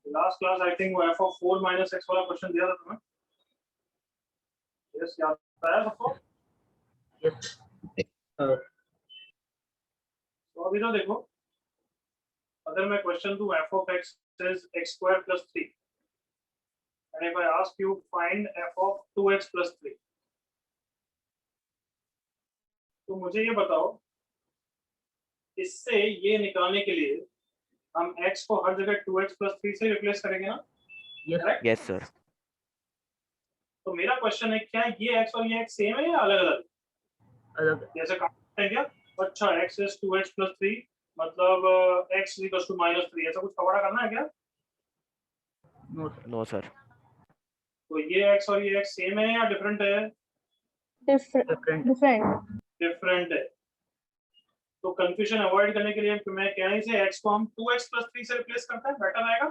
Last class I think वो F of 4 minus x वाला question दिया था तुम्हें। यस, याद आया सबको? तो अभी तो देखो, अगर मैं क्वेश्चन दूं F of x is x square plus 3 and if I ask you find F of 2x plus 3, तो मुझे ये बताओ, इससे ये निकालने के लिए हम x को हर जगह 2x प्लस 3 से रिप्लेस करेंगे ना? Yes sir. तो मेरा क्वेश्चन है, क्या ये x और ये x सेम है या अलग अलग? अलग। जैसे काम है क्या? अच्छा, x is 2x plus 3 मतलब x equals to minus 3, ऐसा कुछ कवाड़ा करना है क्या? No sir. तो ये x और ये x सेम है या डिफरेंट है? डिफरेंट है। तो कंफ्यूजन अवॉइड करने के लिए मैं क्या है, इसे x को हम 2x plus 3 से रिप्लेस करते हैं, बेटर रहेगा।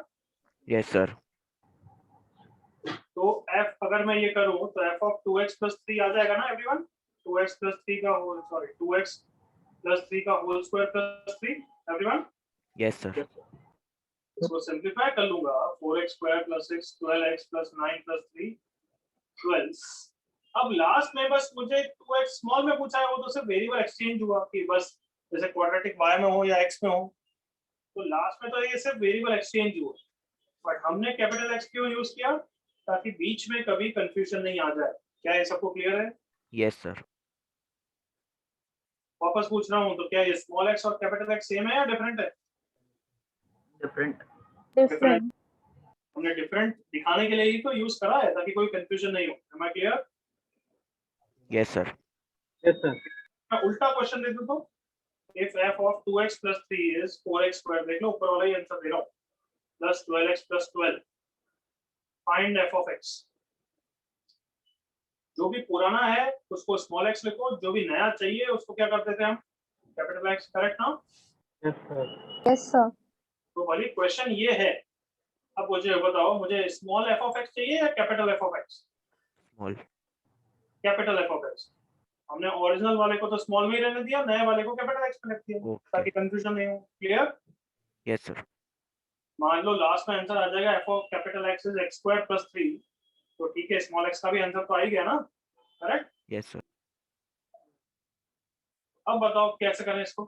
Yes sir. तो f अगर मैं ये करूं तो f of 2x plus 3 आ जाएगा ना एवरीवन? 2x plus 3 का होल, सॉरी 2x plus 3 का whole square plus 3 everyone? Yes sir. इसको सिंपलीफाई कर लूंगा, 4x square plus 6 12x plus 9 plus 3 12। अब लास्ट में बस मुझे 2x स्मॉल में पूछा है, वो तो सिर्फ वेरिएबल एक्सचेंज हुआ कि बस जैसे क्वाड्रेटिक y में हो या x में हो, तो लास्ट में तो ये सिर्फ वेरिएबल एक्सचेंज हुआ। बट हमने कैपिटल x क्यों यूज किया? ताकि बीच में कभी कंफ्यूजन नहीं आ जाए। क्या ये सबको क्लियर है? Yes sir. वापस पूछ रहा हूँ, तो क्या ये स्मॉल x और कैपिटल x सेम है या डिफरेंट है? डिफरेंट। हमने डिफरेंट दिखाने के लिए ही तो यूज करा है, ताकि कोई कंफ्यूजन नहीं हो। Am I clear? Yes sir. मैं उल्टा क्वेश्चन दे दूं तो, if f of 2x plus 3 is 4x square, देख लो ऊपर वाला ही आंसर दे रहा हूँ, plus 12x plus 12, find f of x। जो भी पुराना है उसको स्मॉल x लिखो, जो भी नया चाहिए उसको क्या कर देते हैं हम? Capital x। करेक्ट ना? Yes sir. तो वाली क्वेश्चन ये है। अब मुझे बताओ, मुझे स्मॉल f of x चाहिए या capital f of x? Small. Capital f of x। हमने ओरिजिनल वाले को तो स्मॉल में ही रहने दिया, नए वाले को कैपिटल x में लिख दिया, ताकि कंफ्यूजन नहीं हो। क्लियर? Yes sir. मान लो लास्ट में आंसर आ जाएगा f of capital x is x square plus 3, तो ठीक है, स्मॉल x का भी आंसर तो आ ही गया ना? करेक्ट? Yes sir. अब बताओ कैसे करें इसको।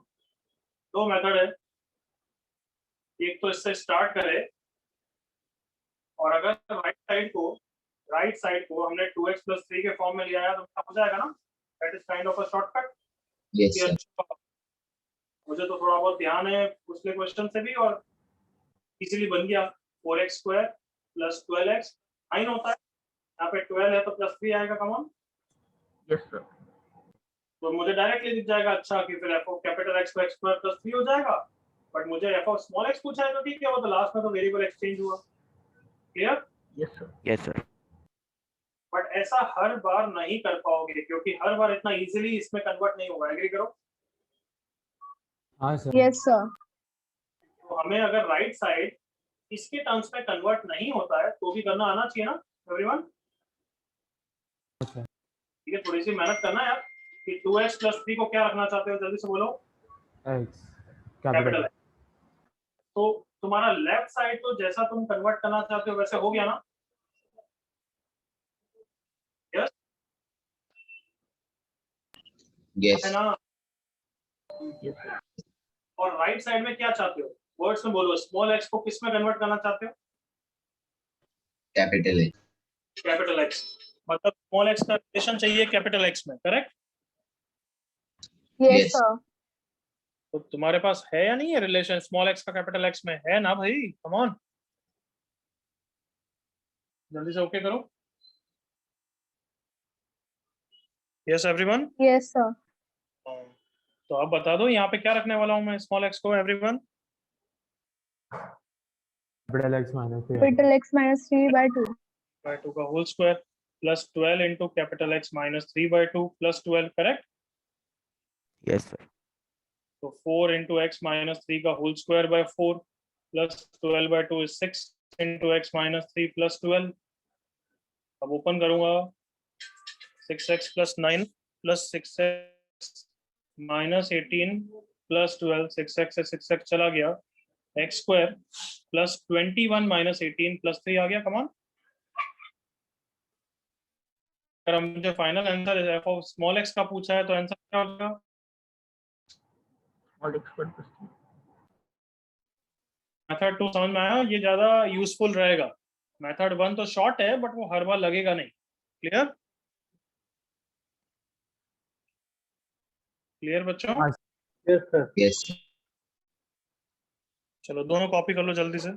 दो मेथड है, एक तो इससे स्टार्ट करें, और अगर राइट साइड को हमने 2x प्लस 3 के फॉर्म में लिया है तो क्या हो जाएगा ना? That is kind of a shortcut. Yes sir. मुझे तो थोड़ा बहुत ध्यान है पिछले क्वेश्चन से भी, और इजीली बन गया। 4x स्क्वायर प्लस 12x 9 होता है, यहाँ पे 12 है तो प्लस 3 आएगा। कमॉन। Yes sir. तो मुझे डायरेक्टली दिख जाएगा, अच्छा कि फिर f ऑफ कैपिटल x को x स्क्वायर प्लस 3 हो जाएगा। बट मुझे f ऑफ स्मॉल x पूछा है तो ठीक है, वो तो लास्ट में तो वेरिएबल एक्सचेंज हुआ। Clear? Yes sir. Yes sir. But ऐसा हर बार नहीं कर पाओगे, क्योंकि हर बार इतना इजीली इसमें कन्वर्ट नहीं होगा। एग्री करो? हाँ सर। Yes sir. तो हमें अगर राइट साइड इसके टर्म्स में कन्वर्ट नहीं होता है तो भी करना आना चाहिए ना एवरीवन? ठीक है, थोड़ी सी मेहनत करना यार। कि 2x प्लस 3 को क्या रखना चाहते हो, जल्दी से बोलो। X capital x। तो तुम्हारा लेफ्ट साइड तो जैसा तुम कन्वर्ट करना चाहते हो वैसे हो गया ना? यस यस है ना? Yes sir. और राइट साइड में क्या चाहते हो? वर्ड्स में बोलो। स्मॉल x को किस में कन्वर्ट करना चाहते हो? कैपिटल है। Capital x। मतलब स्मॉल x का रिलेशन चाहिए कैपिटल x में। करेक्ट? Yes Yes. सर। तो तुम्हारे पास है या नहीं है रिलेशन स्मॉल x का कैपिटल x में? है ना भाई? कम ऑन, जल्दी से ओके करो। Yes everyone? Yes sir. तो आप बता दो यहाँ पे क्या रखने वाला हूँ मैं स्मॉल x को everyone? Capital x minus capital x minus 3 by 2 by 2 का whole square plus 12 into capital x minus 3 by 2 plus 12। Correct? Yes sir. तो 4 इंटू एक्स माइनस 3 का whole square by 4 plus 12 by 2 is 6 into x minus 3 plus 12। अब open करूंगा, 6x plus 9 plus 6x minus 18 plus 12, 6x से 6x चला गया, x square plus 21 minus 18 plus 3 आ गया, कमान। अगर मुझे final answer F of small x का पूछा है तो आंसर क्या होगा? Small x square plus 3। Method 2 समझ में आया? ये ज्यादा यूजफुल रहेगा। मेथड 1 तो शॉर्ट है बट वो हर बार लगेगा नहीं। क्लियर? क्लियर बच्चों? Yes sir. Yes. चलो दोनों कॉपी कर लो जल्दी से।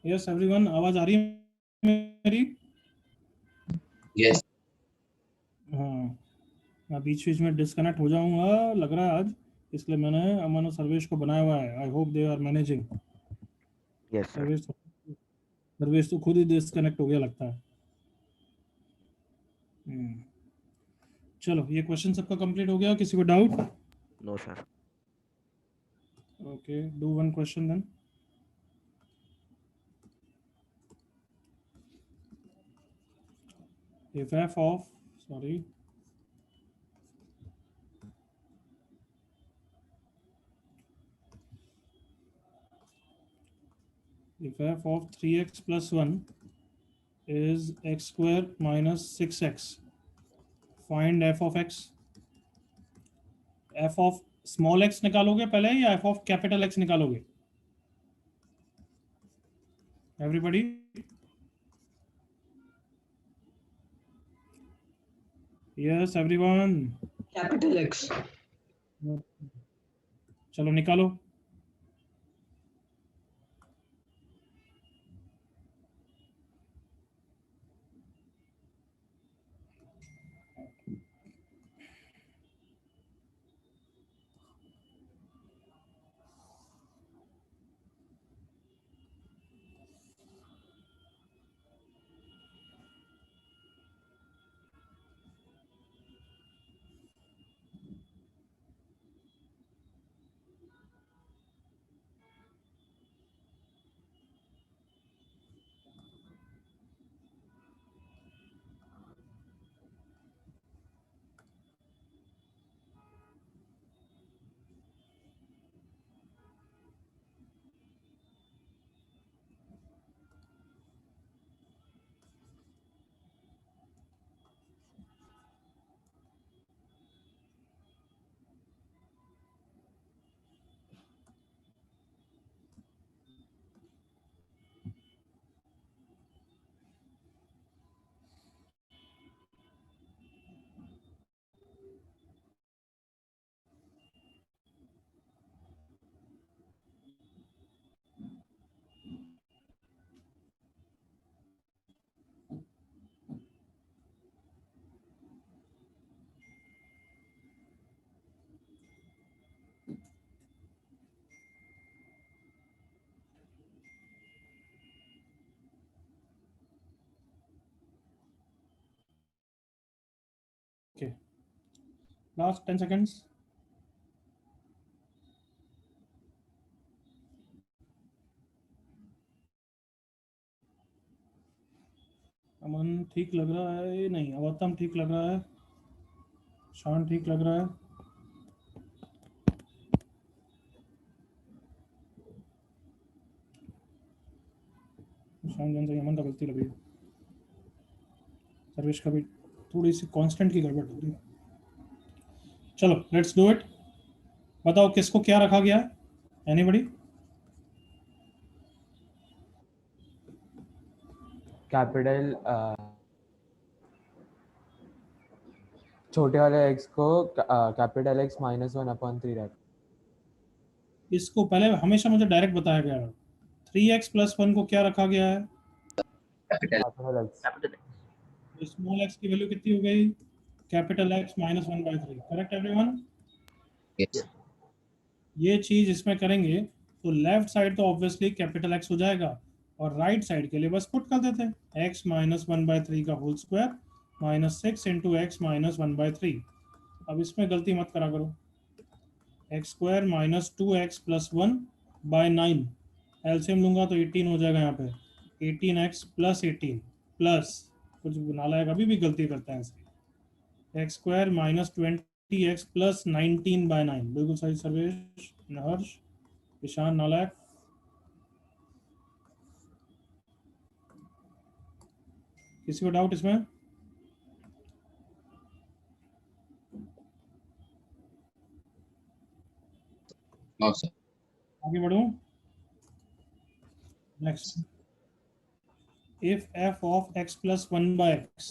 यस एवरीवन, आवाज आ रही है मेरी? Yes. हाँ, मैं बीच बीच में डिस्कनेक्ट हो जाऊंगा लग रहा है आज, इसलिए मैंने अमन और सर्वेश को बनाया हुआ है। I hope they are managing. Yes, sir. Sarvesh तो खुद ही डिस्कनेक्ट हो गया लगता है। चलो, ये क्वेश्चन सबका कंप्लीट हो गया, किसी को doubt? No, sir. Okay, do one question then. If f of, sorry, if f of 3x plus 1 is x square minus 6x, find f of x. f of small x निकालोगे पहले या f of capital X निकालोगे? Everybody? Yes, everyone. Capital X. चलो निकालो। Okay. Last 10 seconds. अमन ठीक लग रहा है? नहीं, अवतम ठीक लग रहा है, शान ठीक लग रहा है। शान जन से अमन का गलती लग रही है, सर्वेश का भी थोड़ी सी कांस्टेंट की गड़बड़ हो रही है। चलो लेट्स डू इट। बताओ किसको क्या रखा गया है? एनीबडी? कैपिटल छोटे वाले x को कैपिटल X -1/3 रख। इसको पहले हमेशा मुझे डायरेक्ट बताया गया है। 3x + 1 को क्या रखा गया है? Capital. Capital X। Capital X. Small x की वैल्यू कितनी हो गई? Capital X -1/3। Correct everyone? Yes. ये चीज इसमें करेंगे तो लेफ्ट साइड तो ऑब्वियसली कैपिटल X हो जाएगा, और राइट साइड के लिए बस पुट कर देते हैं x -1/3 का होल स्क्वायर -6 × x -1/3। अब इसमें गलती मत करा करो। x स्क्वायर -2x + 1/9, एलसीएम लूंगा तो 18 हो जाएगा यहाँ पे। 18x + 18 प्लस कुछ नालायक अभी भी गलती करता है ऐसे। x स्क्वायर -20x + 19/9, बिल्कुल सही सर्वेश, हर्ष, ईशान, नालायक। किसी को डाउट इसमें? No, sir. आगे बढ़ूं? Next, if f of x + 1/x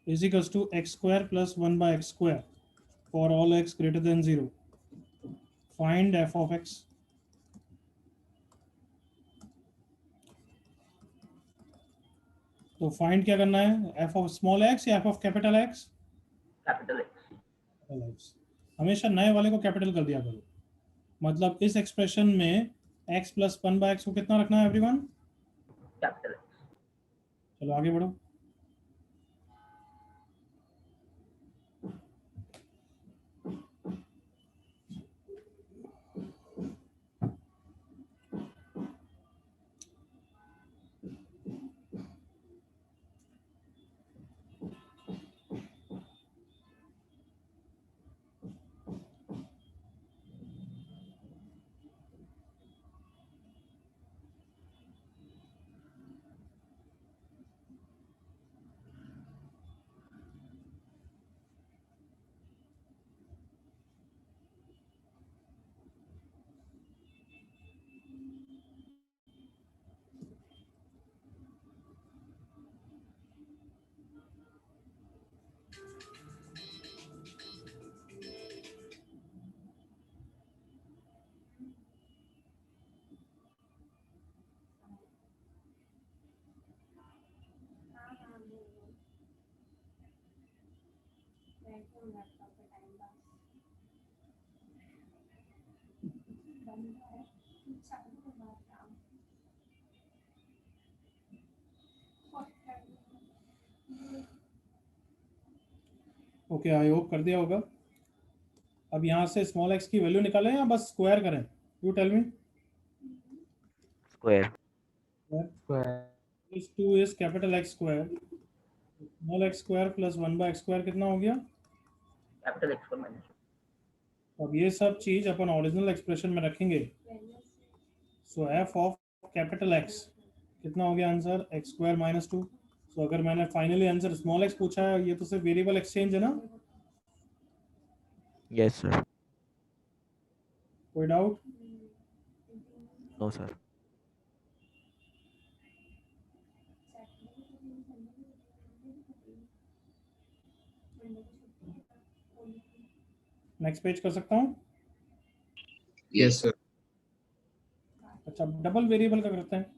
is equals to x square + 1/x square for all x greater than 0, find f of x. तो फाइंड क्या करना है, एफ ऑफ स्मॉल एक्स या F of capital x? Capital x. Capital x. हमेशा नए वाले को capital कर दिया करो। मतलब इस एक्सप्रेशन में x प्लस 1/x को कितना रखना है एवरीवन? Capital x. चलो आगे बढ़ो। ओके, आई होप कर दिया होगा। अब यहाँ से स्मॉल एक्स की वैल्यू निकालें या बस स्क्वायर करें? You tell me. Square. Square. इस 2 is capital x square, small x square plus 1/x square कितना हो गया? कैपिटल एक्स पर माइनस। अब ये सब चीज अपन ओरिजिनल एक्सप्रेशन में रखेंगे। So f of capital x कितना हो गया answer? X square minus 2। So अगर मैंने फाइनली आंसर स्मॉल एक्स पूछा है, ये तो सिर्फ वेरिएबल एक्सचेंज है ना? Yes sir. कोई doubt? No sir. Next page कर सकता हूँ? Yes, sir. अच्छा, डबल वेरिएबल का करते हैं।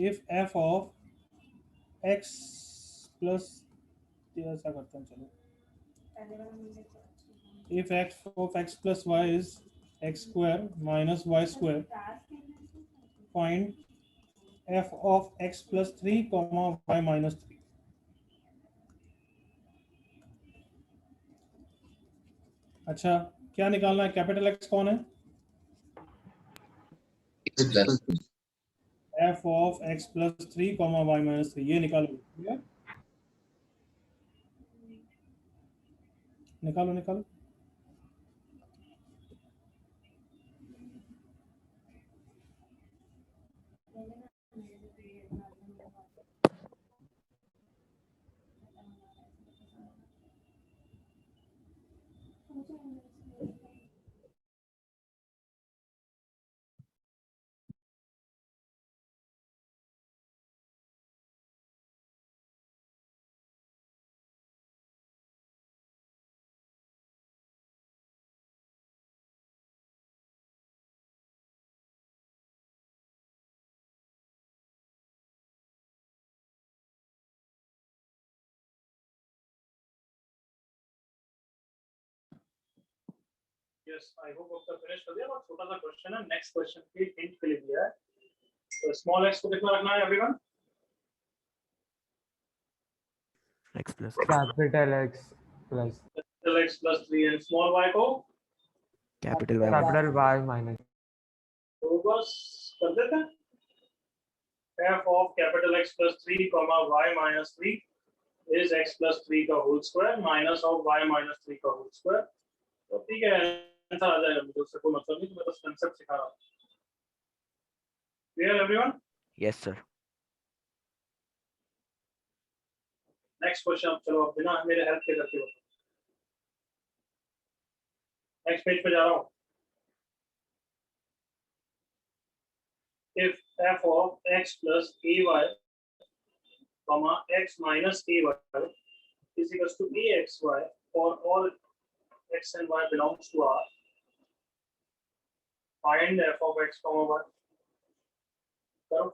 If F of X plus, ऐसा करते हैं चलो, if f of x plus y is x square minus y square, find f of x plus 3 comma y minus 3. अच्छा, क्या निकालना है? कैपिटल एक्स कौन है? X plus f of x plus 3 comma y minus 3, ये निकालो। Clear? निकालो निकालो। यस, आई होप आपका फिनिश कर दिया। बहुत छोटा सा क्वेश्चन है, नेक्स्ट क्वेश्चन के हिंट के लिए दिया है। तो स्मॉल एक्स को कितना रखना है everyone? X plus capital X plus capital X plus 3 and small Y को capital Y. Capital Y minus. तो बस कर देते हैं। f of capital X plus 3 comma y minus 3 is x plus 3 का whole square minus of y minus 3 का whole square। तो ठीक है, आंसर आ जाएगा, मुझे उससे कोई मतलब नहीं, तो मैं बस कांसेप्ट सिखा रहा हूँ। Clear everyone? Yes sir. Next question, चलो अब बिना मेरे हेल्प के करके बताओ। नेक्स्ट पेज पे जा रहा हूँ। if f of x plus ay comma x minus ay is equals to axy for all x and y belongs to R, find f of x comma y. करो।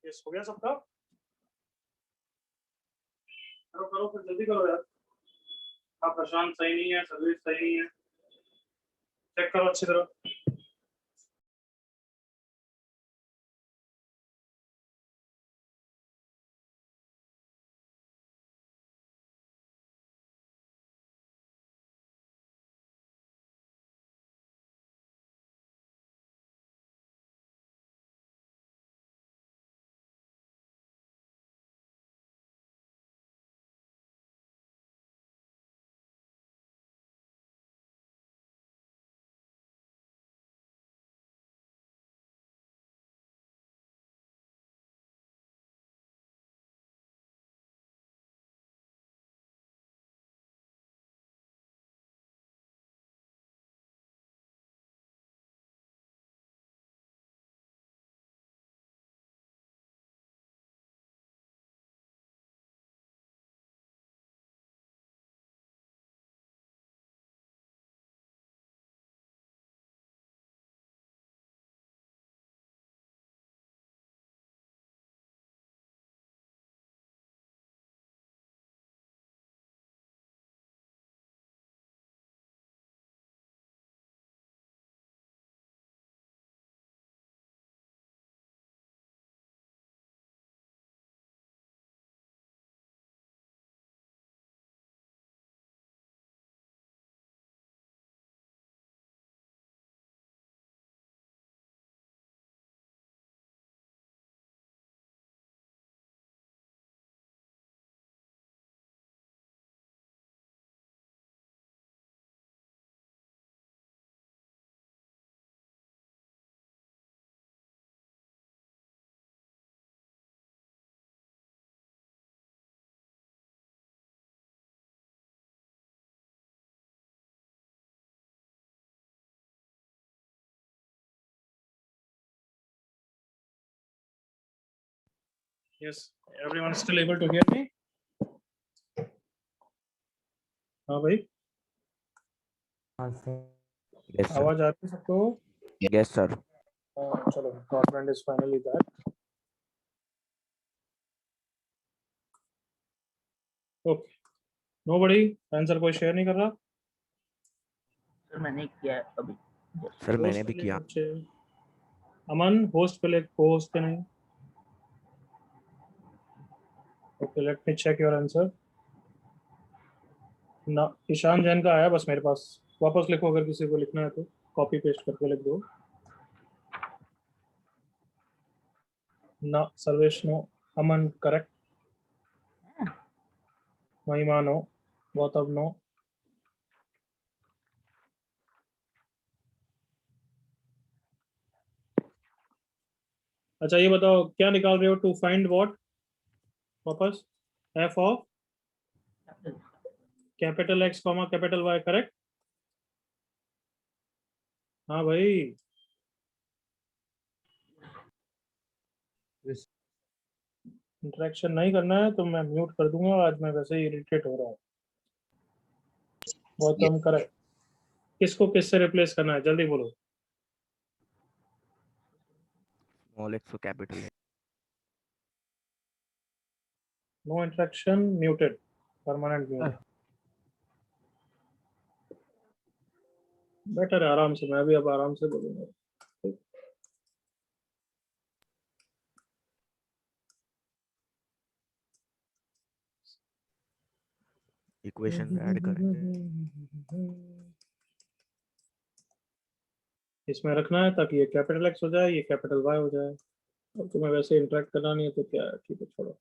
Yes हो गया सबका? करो करो फिर जल्दी करो यार। हाँ प्रशांत सही नहीं है, सर्विस सही नहीं है, चेक करो अच्छी तरह। Yes, everyone still able to hear me? हाँ भाई, हाँ सर। Yes, sir. आवाज आ रही है सबको? Yes, sir. चलो, government is finally back. Okay, nobody answer कोई शेयर नहीं कर रहा? सर मैंने किया है अभी just। सर मैंने होस्ट भी के लिए किया। कुछ अमन होस्ट पे को होस्ट के नहीं। Okay let me check your answer. ना, ईशान जैन का आया बस मेरे पास। वापस लिखो अगर किसी को लिखना है तो, कॉपी पेस्ट करके लिख दो। ना, Sarvesh no, Aman correct, Mahima no, Gautam no. अच्छा ये बताओ क्या निकाल रहे हो? To find what? वापस F of capital X comma capital Y, correct? हाँ भाई, इंटरेक्शन नहीं करना है तो मैं म्यूट कर दूंगा। आज मैं वैसे ही इरिटेट हो रहा हूँ। गौतम करेक्ट। किसको किससे रिप्लेस करना है जल्दी बोलो। Small x to capital X. No interaction, muted, permanent mute. Better है, आराम से, मैं भी अब आराम से बोलूंगा। Equation ऐड करेंगे। इसमें रखना है ताकि ये कैपिटल एक्स हो जाए, ये कैपिटल वाई हो जाए। अब तुम्हें वैसे इंटरेक्ट करना नहीं है तो क्या है, ठीक है छोड़ो।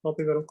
कॉपी करो।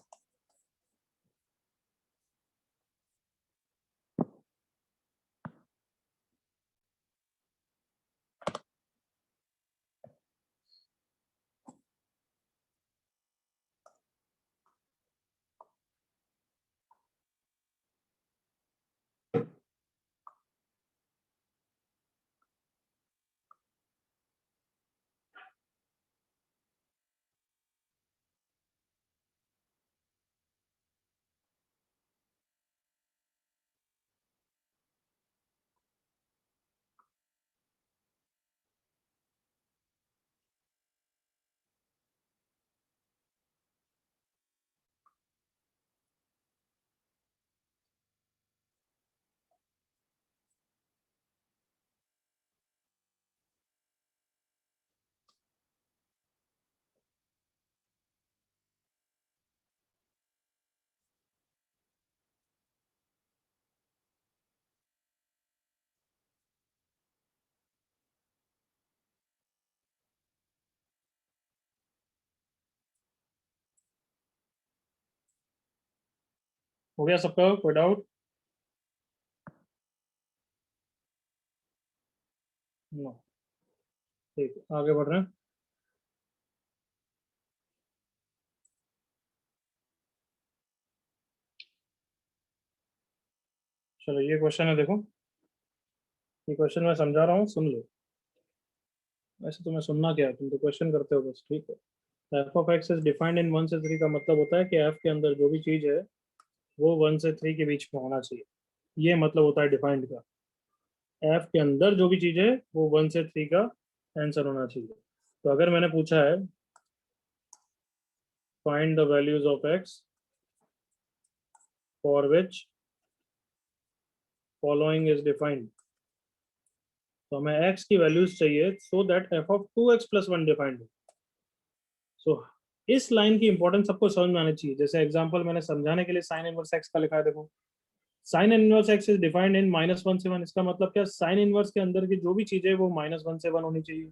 हो गया सबका, कोई डाउट? नो, ठीक है, आगे बढ़ रहे हैं। चलो ये क्वेश्चन है, देखो ये क्वेश्चन मैं समझा रहा हूँ, सुन लो। वैसे तुम्हें सुनना क्या है, तुम तो क्वेश्चन करते हो बस, ठीक है। F of x is defined in 1 से 3 का मतलब होता है कि एफ के अंदर जो भी चीज है वो 1 से 3 के बीच में होना चाहिए। ये मतलब होता है डिफाइंड का। एफ के अंदर जो भी चीज है वो 1 से 3 का आंसर होना चाहिए। तो अगर मैंने पूछा है find the values of x for which following is defined, तो हमें x की वैल्यूज चाहिए so that f of 2x plus 1 defined हो। सो इस लाइन की इंपॉर्टेंस सबको समझ में आनी चाहिए। जैसे एग्जांपल मैंने समझाने के लिए साइन इनवर्स x का लिखा है, देखो sine inverse x is defined in -1 से 1। इसका मतलब क्या, साइन इनवर्स के अंदर की जो भी चीज है वो -1 से 1 होनी चाहिए।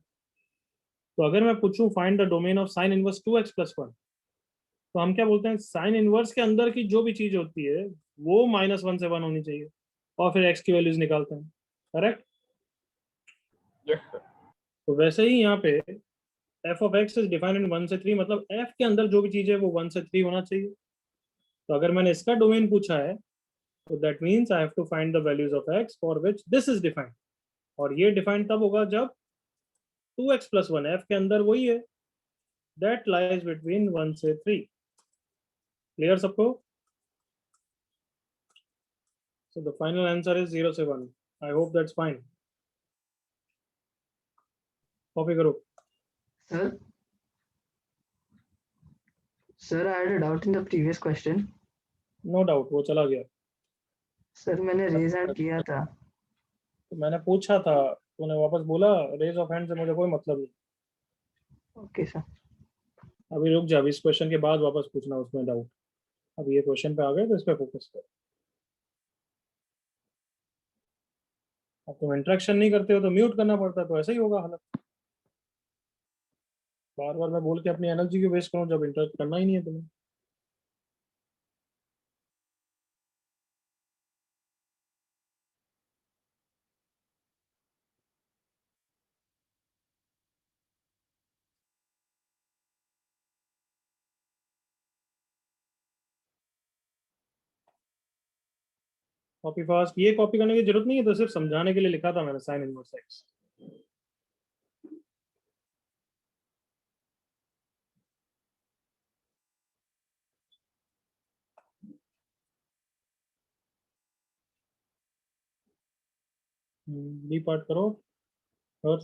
तो अगर मैं पूछूं find the domain of sine inverse 2x plus 1, तो हम क्या बोलते हैं, साइन इनवर्स के अंदर की जो भी चीज होती है वो -1 से 1 होनी चाहिए, और फिर x की वैल्यूज निकालते हैं, करेक्ट? Yes sir. तो वैसे ही यहाँ पे f of x is defined in 1 से 3, मतलब f के अंदर जो भी चीज है वो 1 से 3 होना चाहिए। तो अगर मैंने इसका डोमेन पूछा है तो that means I have to find the values of x for which this is defined. और ये डिफाइंड तब होगा जब 2x प्लस 1 f के अंदर वही है, दैट लाइज बिटवीन 1 से 3। क्लियर सबको? So the final answer is 0 से 1. I hope that's fine. Copy करो। Sir, sir, I had a doubt in the previous question. No doubt, वो चला गया। सर मैंने रेज हैंड किया था। तो मैंने पूछा था, तूने वापस बोला रेज ऑफ हैंड से मुझे कोई मतलब नहीं। Okay sir. अभी रुक जा, अभी इस क्वेश्चन के बाद वापस पूछना उसमें डाउट। अभी ये क्वेश्चन पे आ गए तो इस पे फोकस कर। अब तुम इंटरेक्शन नहीं करते हो तो म्यूट करना पड़ता है, तो ऐसा ही होगा हालत। बार बार मैं बोल के अपनी एनर्जी क्यों वेस्ट करूं जब इंटरेक्ट करना ही नहीं है तुम्हें। कॉपी फास्ट, ये कॉपी करने की जरूरत नहीं है, तो सिर्फ समझाने के लिए लिखा था मैंने sine inverse x. B part करो और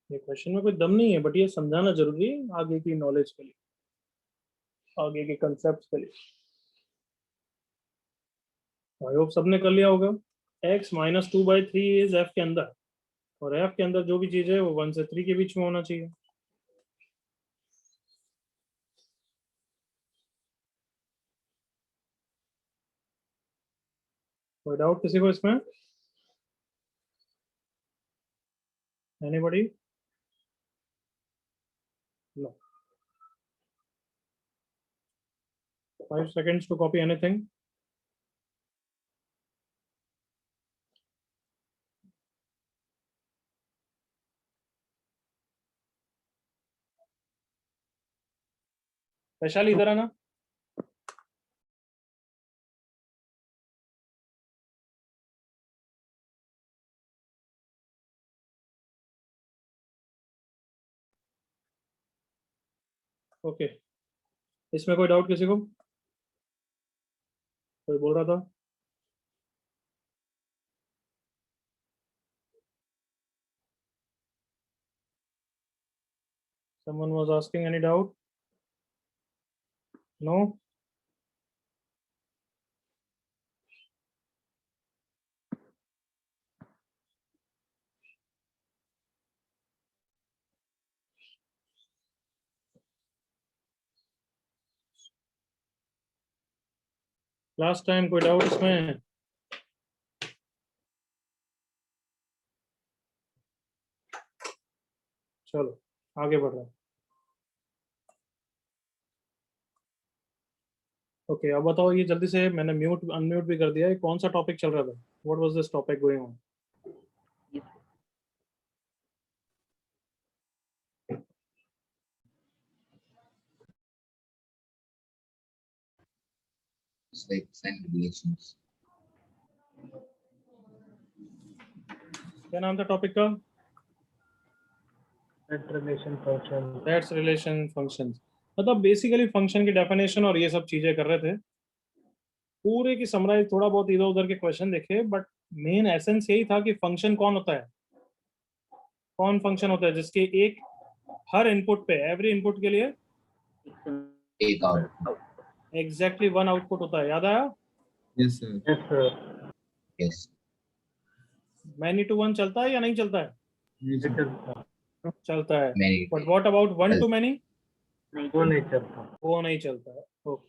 ये क्वेश्चन में कोई दम नहीं है, बट ये समझाना जरूरी है आगे की नॉलेज के लिए, आगे के कंसेप्ट के लिए। आई होप सबने कर लिया होगा। x -2/3 इज f के अंदर, और f के अंदर जो भी चीज है वो 1 से 3 के बीच में होना चाहिए। कोई डाउट किसी को इसमें? Anybody? No. 5 seconds to copy anything. Vaishali इधर आना। ओके, इसमें कोई डाउट किसी को? कोई बोल रहा था? Someone was asking, any doubt? No? Last time कोई डाउट इसमें? चलो आगे बढ़ रहे हैं। ओके अब बताओ ये जल्दी से, मैंने म्यूट अनम्यूट भी कर दिया है, कौन सा टॉपिक चल रहा था? What was this topic going on? It's like sign relations. क्या नाम था टॉपिक का? That relation function. That's relation functions. मतलब बेसिकली फंक्शन की डेफिनेशन और ये सब चीजें कर रहे थे। पूरे की समराइज, थोड़ा बहुत इधर उधर के क्वेश्चन देखे, बट मेन एसेंस यही था कि फंक्शन कौन होता है, कौन फंक्शन होता है जिसके एक हर इनपुट पे, एवरी इनपुट के लिए Take out. Exactly one output होता है। याद आया? Yes, sir. Yes, sir. Yes. Many to one चलता है या नहीं चलता है? Yes, It sir. is चलता है। Many. But what about one two many? वो नहीं चलता। वो नहीं चलता है। ओके,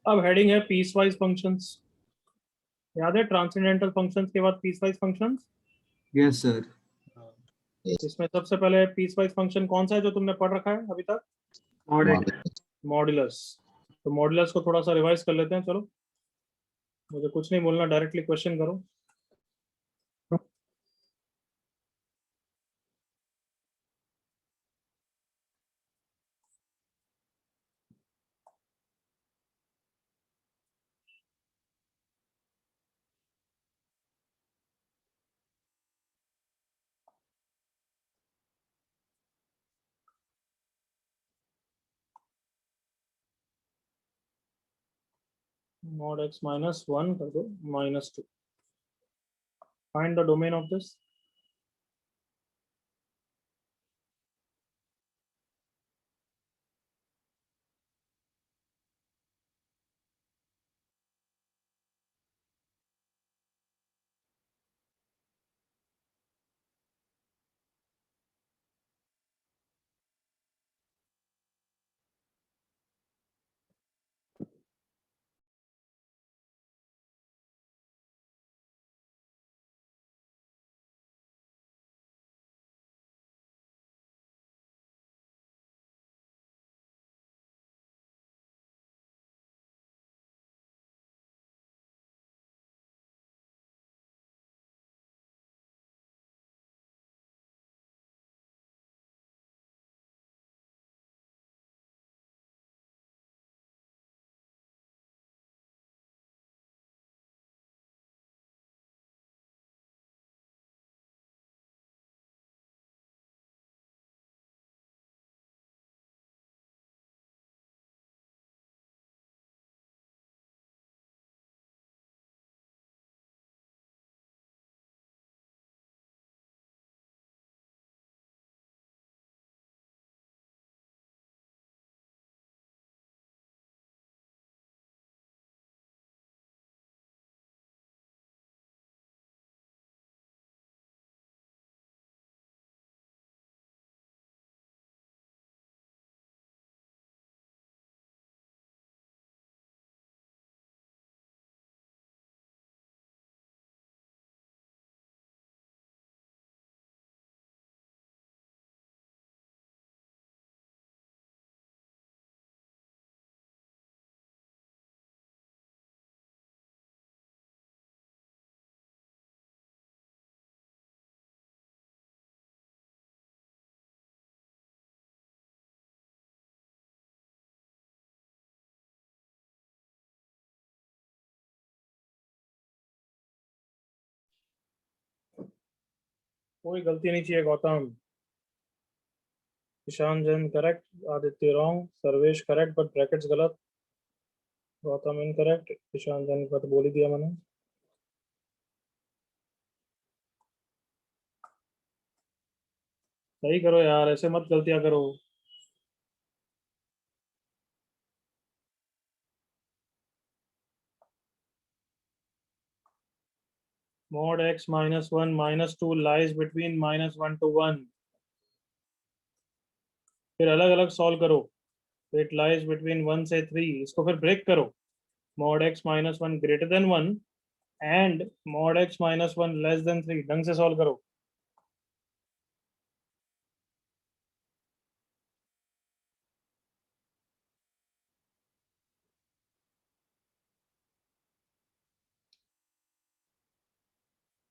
अब हेडिंग है पीस वाइज फंक्शंस। याद है ट्रांसेंडेंटल फंक्शंस के बाद piecewise functions? Yes, sir. इसमें सबसे पहले पीस वाइज फंक्शन कौन सा है जो तुमने पढ़ रखा है अभी तक? मॉड्यूलस। तो मॉड्यूलस को थोड़ा सा रिवाइज कर लेते हैं। चलो, मुझे कुछ नहीं बोलना, डायरेक्टली क्वेश्चन करो। mod x minus 1 कर दो minus 2. Find the domain of this. कोई गलती नहीं चाहिए। Gautam, Ishan Jain correct, Aditya wrong, Sarvesh correct but brackets गलत, गौतम इनकरेक्ट, ईशान जैन का तो बोल ही दिया मैंने। सही करो यार, ऐसे मत गलतियां करो। mod x minus 1 minus 2 lies between minus 1 to 1। फिर अलग अलग सॉल्व करो। इट लाइज बिटवीन 1 से 3, इसको फिर ब्रेक करो, mod x minus 1 greater than 1 and mod x minus 1 less than 3, ढंग से सॉल्व करो।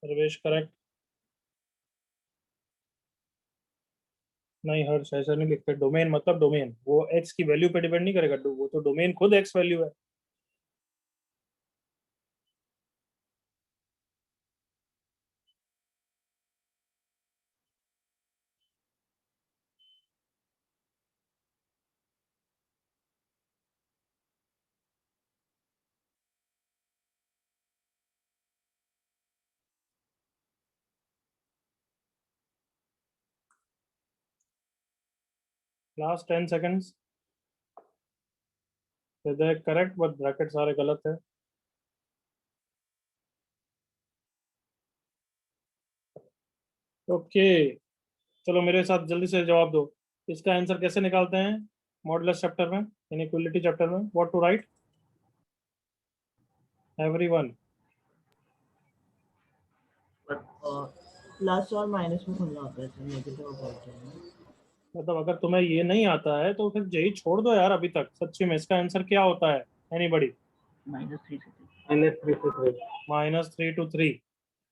प्रवेश करेक्ट? नहीं हर्ष, ऐसा नहीं लिखते, डोमेन मतलब डोमेन, वो x की वैल्यू पे डिपेंड नहीं करेगा, वो तो डोमेन खुद x वैल्यू है। Last 10 seconds, correct but bracket सारे गलत है। ओके, चलो मेरे साथ जल्दी से जवाब दो, इसका आंसर कैसे निकालते हैं मॉडुलस चैप्टर में, इनइक्वालिटी चैप्टर में, what to write everyone? Plus और माइनस में खुलना होता है, नेगेटिव और पॉजिटिव। मतलब अगर तुम्हें ये नहीं आता है तो फिर यही छोड़ दो यार अभी तक, सच्ची में इसका आंसर क्या होता है एनीबॉडी? -3 से -3 to 3,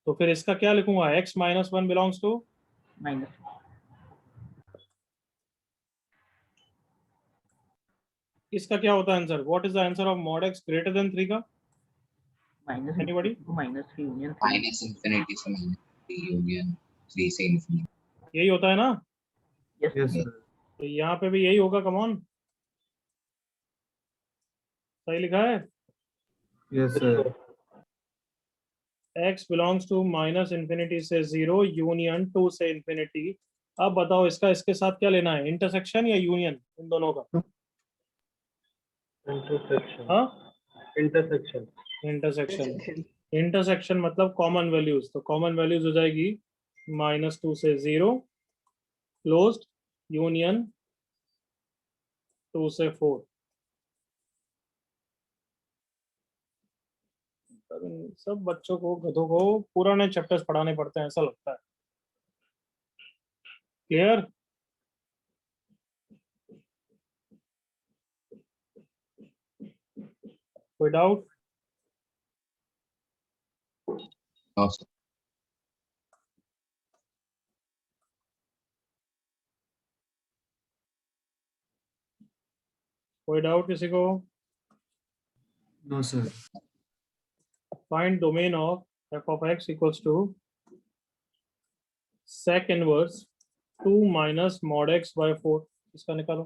तो फिर इसका क्या लिखूंगा, x minus 1 belongs to minus इसका क्या होता है answer, what is the answer of mod x greater than 3 का? Anybody? -3 यूनियन 3। माइनस इंफिनिटी से माइनस 3 यूनियन 3 से इंफिनिटी। यही होता है ना? Yes sir. तो यहाँ पे भी यही होगा, कम ऑन, सही लिखा है? Yes sir. x belongs to minus infinity से 0 यूनियन 2 से इंफिनिटी। अब बताओ इसका इसके साथ क्या लेना है, इंटरसेक्शन या यूनियन, इन दोनों का? इंटरसेक्शन। हाँ, इंटरसेक्शन। इंटरसेक्शन। इंटरसेक्शन मतलब कॉमन वैल्यूज, तो कॉमन वैल्यूज हो जाएगी -2 से 0 क्लोज्ड यूनियन 2 से 4। सब बच्चों को, गधों को पुराने चैप्टर्स पढ़ाने पड़ते हैं ऐसा लगता है। क्लियर? कोई डाउट? No sir. कोई डाउट किसी को? No sir. Find domain of f of x equals to sec inverse 2 minus mod x by 4, इसका निकालो।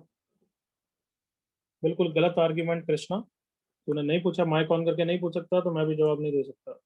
बिल्कुल गलत आर्ग्यूमेंट कृष्णा, तूने नहीं पूछा, माइक ऑन करके नहीं पूछ सकता तो मैं भी जवाब नहीं दे सकता।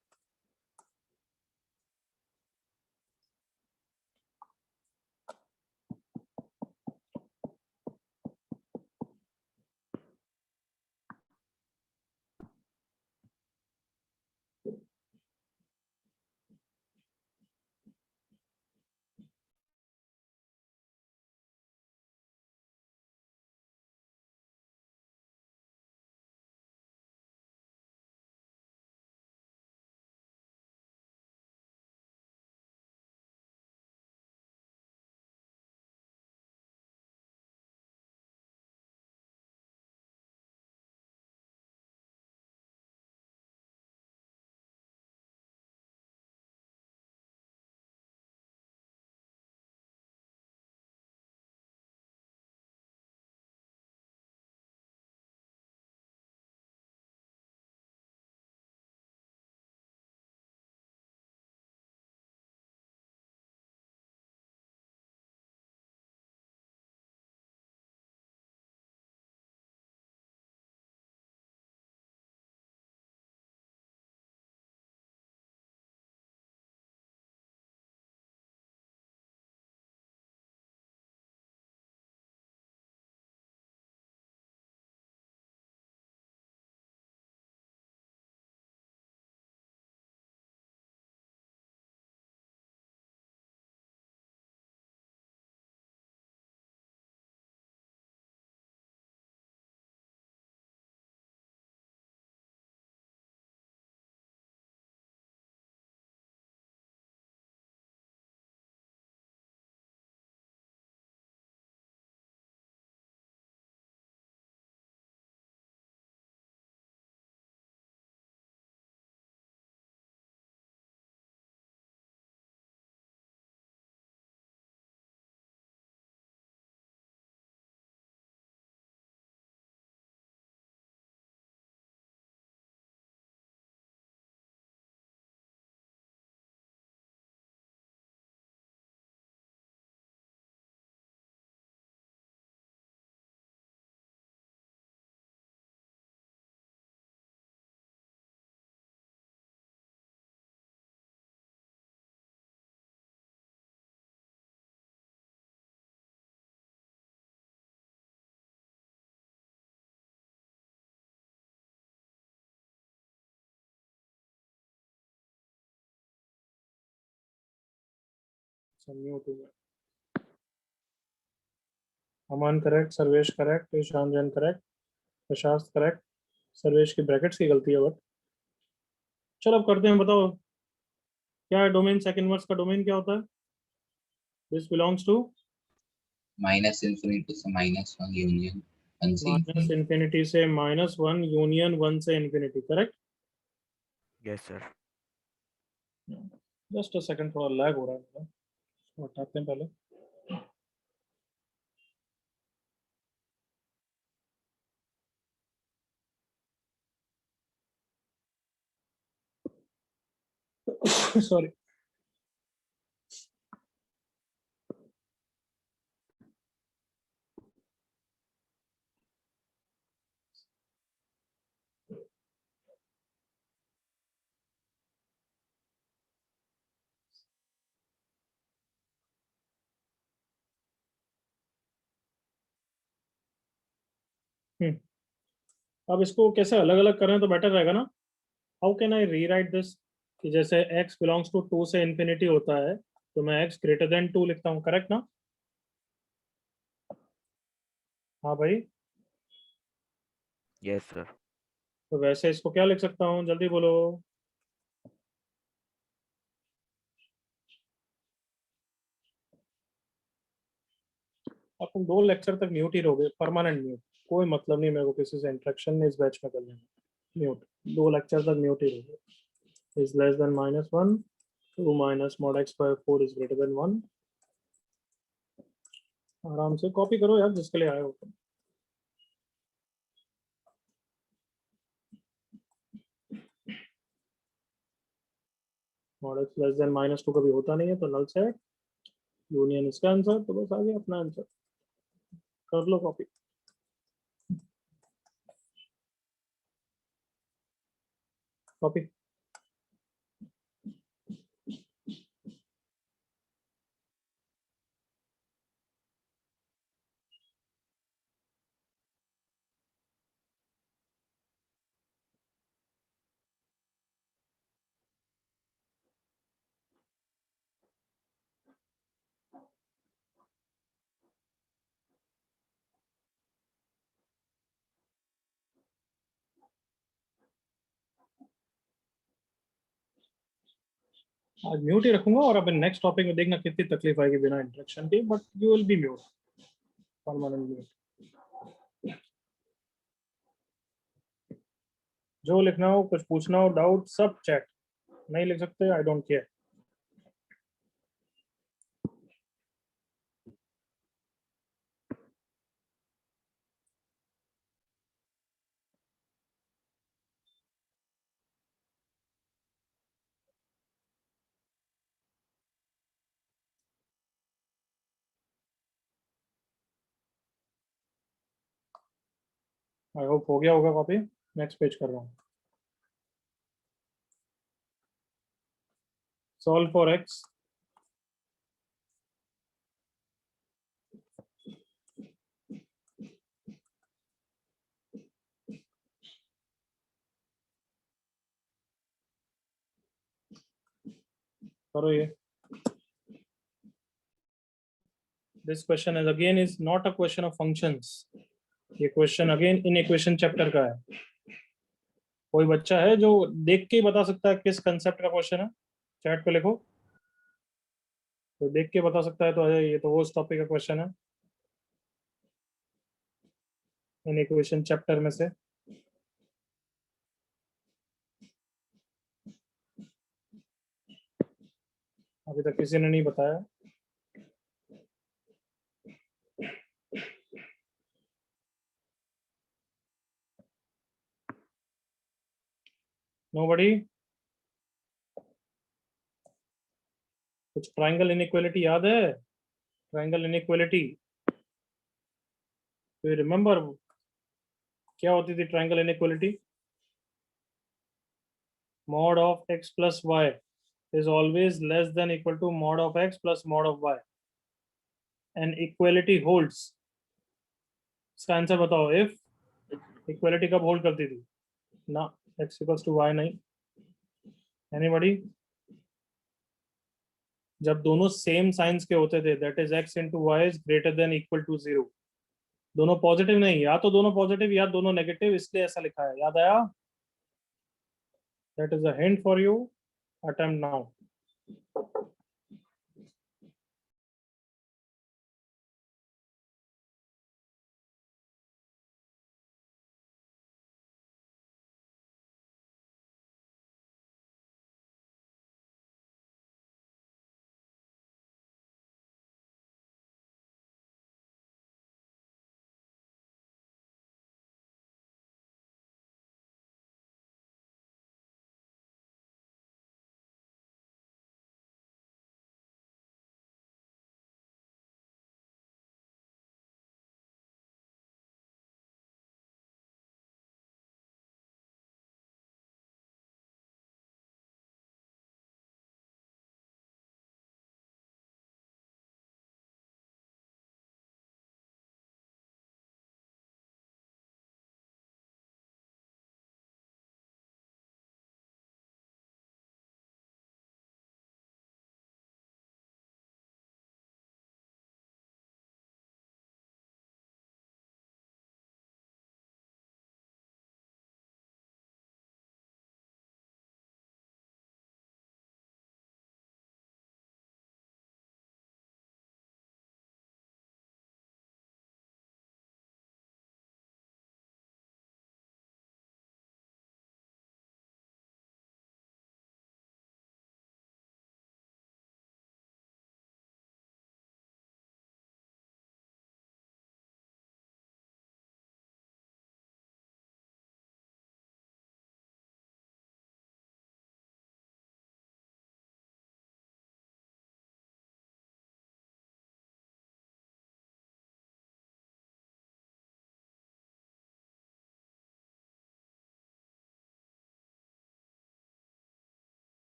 म्यूट हो गया। Aman correct, Sarvesh correct, Ishan Jain correct, Prashant correct. Sarvesh की ब्रैकेट्स की गलती है बट चलो अब करते हैं। बताओ क्या है डोमेन, सेकंड इनवर्स का डोमेन क्या होता है? This belongs to minus infinity से -1 यूनियन 1 से माइनस इन्फिनिटी से -1 यूनियन 1 से infinity, correct? Yes, sir. Just a second, थोड़ा लैग हो रहा है मेरा, इसको हटाते हैं पहले। सॉरी। अब इसको कैसे अलग अलग करें तो बेटर रहेगा ना? How can I rewrite this? कि जैसे x बिलोंग्स टू 2 से इन्फिनिटी होता है तो मैं x ग्रेटर देन 2 लिखता हूँ, करेक्ट ना? हाँ भाई, Yes, sir. तो वैसे इसको क्या लिख सकता हूँ, जल्दी बोलो। अब तुम 2 लेक्चर तक म्यूट ही रहोगे, परमानेंट म्यूट। कोई मतलब नहीं मेरे को किसी से इंटरेक्शन में इस बैच में कर लेना। म्यूट, 2 लेक्चर तक म्यूट ही रहोगे। Is less than -1, 2 minus mod x by 4 is greater than 1। आराम से कॉपी करो यार, जिसके लिए आए हो तुम। मॉड x लेस देन -2 कभी होता नहीं है तो नल से यूनियन इसका आंसर, तो बस आ गया अपना आंसर। कर लो कॉपी। कॉपी आज म्यूट ही रखूंगा और अब नेक्स्ट टॉपिक में देखना कितनी तकलीफ आएगी बिना इंटरेक्शन के, but you will be mute, permanent mute. जो लिखना हो, कुछ पूछना हो, डाउट, सब चैट। नहीं लिख सकते, I don't care. I hope हो गया होगा कॉपी। नेक्स्ट पेज कर रहा हूँ। सॉल्व फॉर x करो ये। This question is again is not a question of functions. ये question again in equation chapter का है। कोई बच्चा है जो देख के ही बता सकता है किस कंसेप्ट का क्वेश्चन है? चैट पे लिखो। तो देख के बता सकता है तो ये तो वो उस टॉपिक का क्वेश्चन है इन इक्वेशन चैप्टर में से। अभी तक किसी ने नहीं बताया। नोबडी? कुछ ट्रायंगल इनइक्वालिटी याद है? ट्रायंगल इनइक्वालिटी, तो यू रिमेंबर क्या होती थी triangle inequality? mod of x plus y is always less than equal to mod of x plus mod of y and equality holds। इसका आंसर बताओ। if equality कब hold करती थी? ना x equals to y नहीं। Anybody? जब दोनों same signs के होते थे, that is x into y is greater than equal to 0। दोनों पॉजिटिव नहीं, या तो दोनों पॉजिटिव या दोनों नेगेटिव, इसलिए ऐसा लिखा है, याद आया? That is a hint for you, attempt now.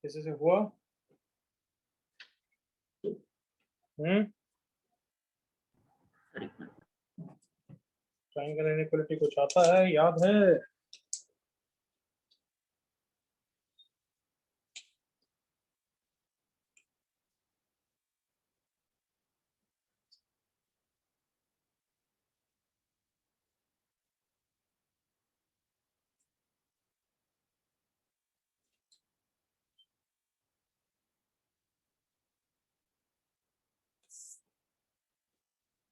किसी से हुआ? सर एक मिनट। ट्रायंगल इनइक्वालिटी कुछ आता है, याद है?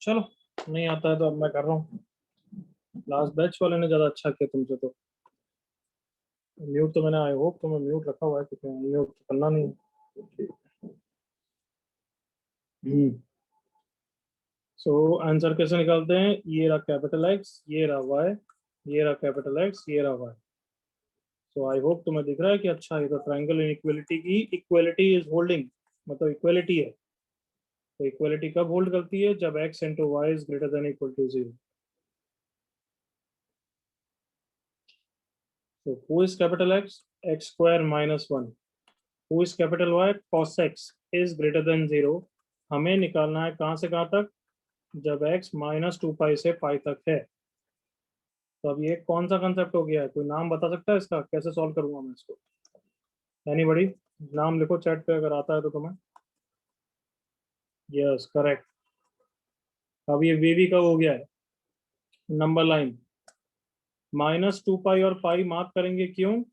चलो, नहीं आता है तो अब मैं कर रहा हूँ। लास्ट बैच वाले ने ज्यादा अच्छा किया तुमसे। तो म्यूट तो मैंने, आई होप तो मैं म्यूट रखा हुआ है, क्योंकि म्यूट तो करना नहीं। सो आंसर कैसे निकालते हैं? ये रहा कैपिटल एक्स, ये रहा वाई, ये रहा कैपिटल एक्स, ये रहा वाई। सो आई होप तुम्हें दिख रहा है कि अच्छा ये तो ट्रायंगल इनइक्वालिटी की इक्वालिटी इज होल्डिंग, मतलब इक्वालिटी है। तो इक्वालिटी कब होल्ड करती है? जब x into y is greater than equal to 0। So who is capital X? X square minus 1. Who is capital Y? Cos x is greater than 0. हमें निकालना है कहाँ से कहाँ तक? जब x माइनस 2 पाई से पाई तक है। तो अब ये कौन सा कंसेप्ट हो गया है? कोई नाम बता सकता है इसका? कैसे सॉल्व करूंगा मैं इसको? एनीबॉडी? नाम लिखो चैट पे अगर आता है तो तुम्हें। Yes, correct. अब ये वी का हो गया है नंबर लाइन। -2 पाई और पाई मार्क करेंगे, क्यों?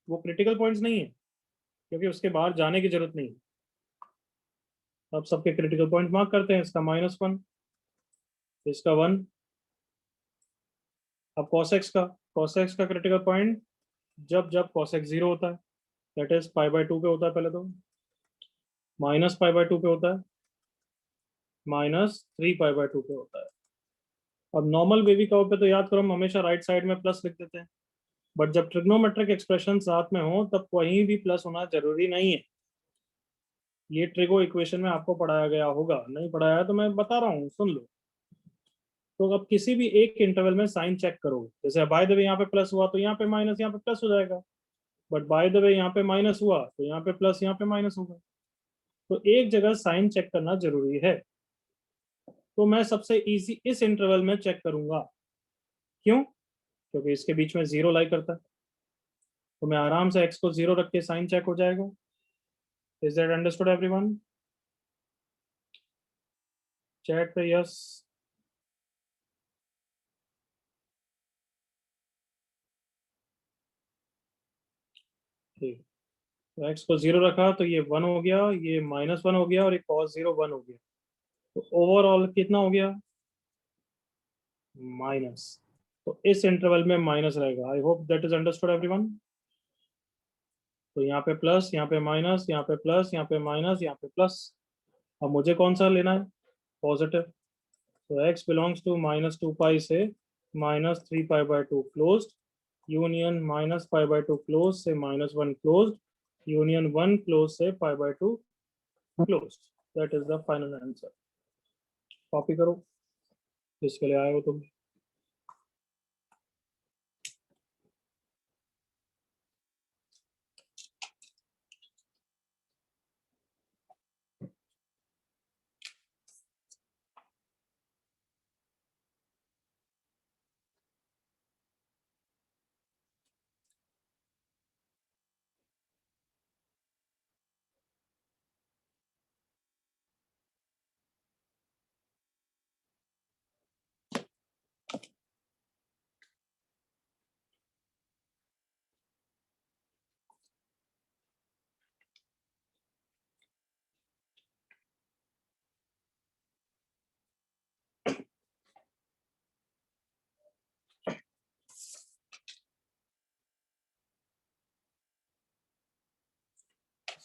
वो क्रिटिकल पॉइंट्स नहीं है, क्योंकि उसके बाहर जाने की जरूरत नहीं। अब सबके क्रिटिकल पॉइंट मार्क करते हैं। इसका -1, इसका 1। अब cos x का क्रिटिकल पॉइंट जब जब cos x 0 होता है, दैट इज π/2 पे होता है, पहले तो -π/2 पे होता है, -3π/2 पे होता है। अब नॉर्मल बेबी कर्व पे तो याद करो हम हमेशा राइट साइड में प्लस लिख देते हैं, बट जब ट्रिग्नोमेट्रिक एक्सप्रेशन साथ में हो तब कहीं भी प्लस होना जरूरी नहीं है। ये ट्रिगो इक्वेशन में आपको पढ़ाया गया होगा, नहीं पढ़ाया है तो मैं बता रहा हूँ, सुन लो। तो अब किसी भी एक इंटरवल में साइन चेक करो, जैसे बाय द वे यहाँ पे प्लस हुआ तो यहाँ पे माइनस, यहाँ पे प्लस हो जाएगा, बट बाय द वे यहाँ पे माइनस हुआ तो यहाँ पे प्लस, यहाँ पे माइनस होगा। तो एक जगह साइन चेक करना जरूरी है। तो मैं सबसे इजी इस इंटरवल में चेक करूंगा, क्यों? क्योंकि इसके बीच में 0 लाई करता है, तो मैं आराम से x को 0 रख के साइन चेक हो जाएगा। Is that understood everyone? Chat पे यस। ठीक, तो x को 0 रखा तो ये 1 हो गया, ये -1 हो गया, और ये cos 0 1 हो गया। तो ओवरऑल कितना हो गया? माइनस। तो इस इंटरवल में माइनस रहेगा। I hope that is understood everyone. तो यहाँ पे प्लस, यहाँ पे माइनस, यहाँ पे प्लस, यहाँ पे माइनस, यहाँ पे प्लस। अब मुझे कौन सा लेना है? पॉजिटिव। तो x बिलोंग्स टू -2 पाई से -3π/2 क्लोज्ड, यूनियन -π/2 क्लोज से -1 क्लोज्ड, यूनियन 1 क्लोज से π/2 closed. That is the final answer. Copy करो जिसके लिए आए हो तुम।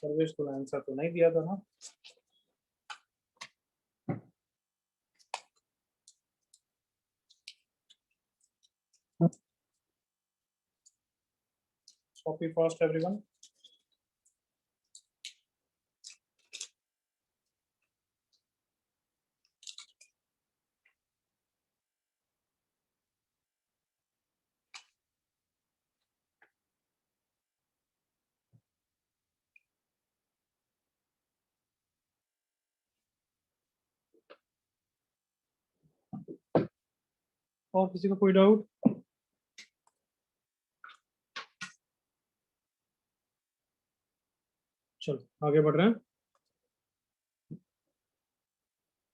सर्वेश को आंसर तो नहीं दिया था ना? Copy fast everyone. और किसी को कोई डाउट? चलो आगे बढ़ रहे हैं।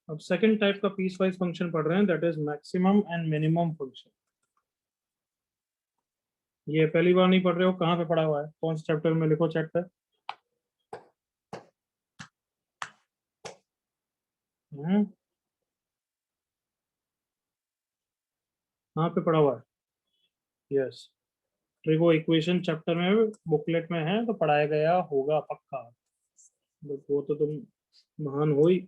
अब सेकंड टाइप का पीस वाइज फंक्शन पढ़ रहे हैं, that is maximum and minimum function. ये पहली बार नहीं पढ़ रहे हो, कहाँ पे पढ़ा हुआ है? कौन से चैप्टर में? लिखो चैट पे। कहाँ पे पढ़ा हुआ है? यस, ट्रिगो इक्वेशन चैप्टर में बुकलेट में है, तो पढ़ाया गया होगा पक्का। बट वो तो तुम महान हो ही।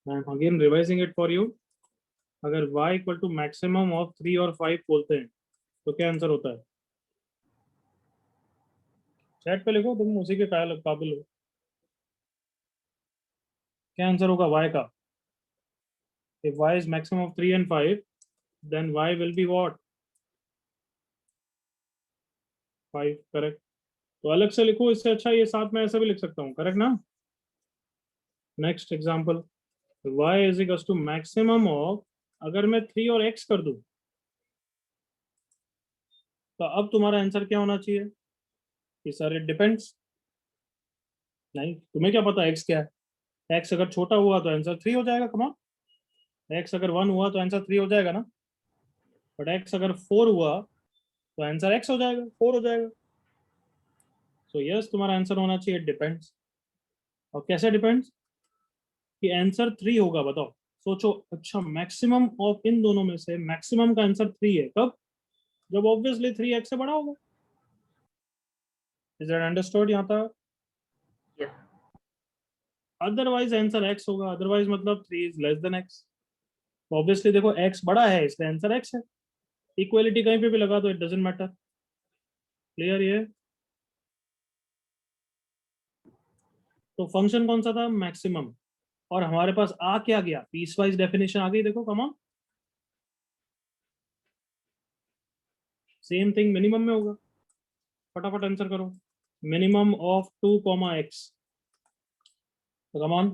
I am again revising it for you. अगर y equal to maximum of 3 और 5 बोलते हैं तो क्या आंसर होता है? चैट पे लिखो, तुम उसी के काबिल हो। क्या आंसर होगा y का? If y is maximum of 3 and 5, then y will be what? 5, correct. तो अलग से लिखो, इससे अच्छा ये साथ में ऐसा भी लिख सकता हूँ, करेक्ट ना? Next example, y is equals to maximum of, अगर मैं 3 और x कर दूं तो अब तुम्हारा आंसर क्या होना चाहिए? कि सर इट डिपेंड्स। नहीं, तुम्हें क्या पता x क्या है? x अगर छोटा हुआ तो आंसर 3 हो जाएगा। कमा, x अगर 1 हुआ तो आंसर 3 हो जाएगा ना? बट x अगर 4 हुआ तो आंसर x हो जाएगा, 4 हो जाएगा। सो यस तुम्हारा आंसर होना चाहिए डिपेंड्स। और कैसे डिपेंड्स कि आंसर 3 होगा, बताओ सोचो। अच्छा मैक्सिमम ऑफ इन दोनों में से मैक्सिमम का आंसर 3 है, कब? जब ऑब्वियसली 3x से बड़ा होगा। इज दैट अंडरस्टूड यहाँ तक? यस अदरवाइज आंसर x होगा, अदरवाइज मतलब 3 is less then x। Obviously देखो x बड़ा है इसलिए आंसर x है। इक्वलिटी कहीं पे भी लगा दो, इट डजंट मैटर। क्लियर ये? तो फंक्शन कौन सा था? मैक्सिमम। और हमारे पास आ क्या गया? पीस वाइज डेफिनेशन आ गई, देखो come on. Same thing minimum में होगा, फटाफट आंसर करो। Minimum of 2, x। Come on,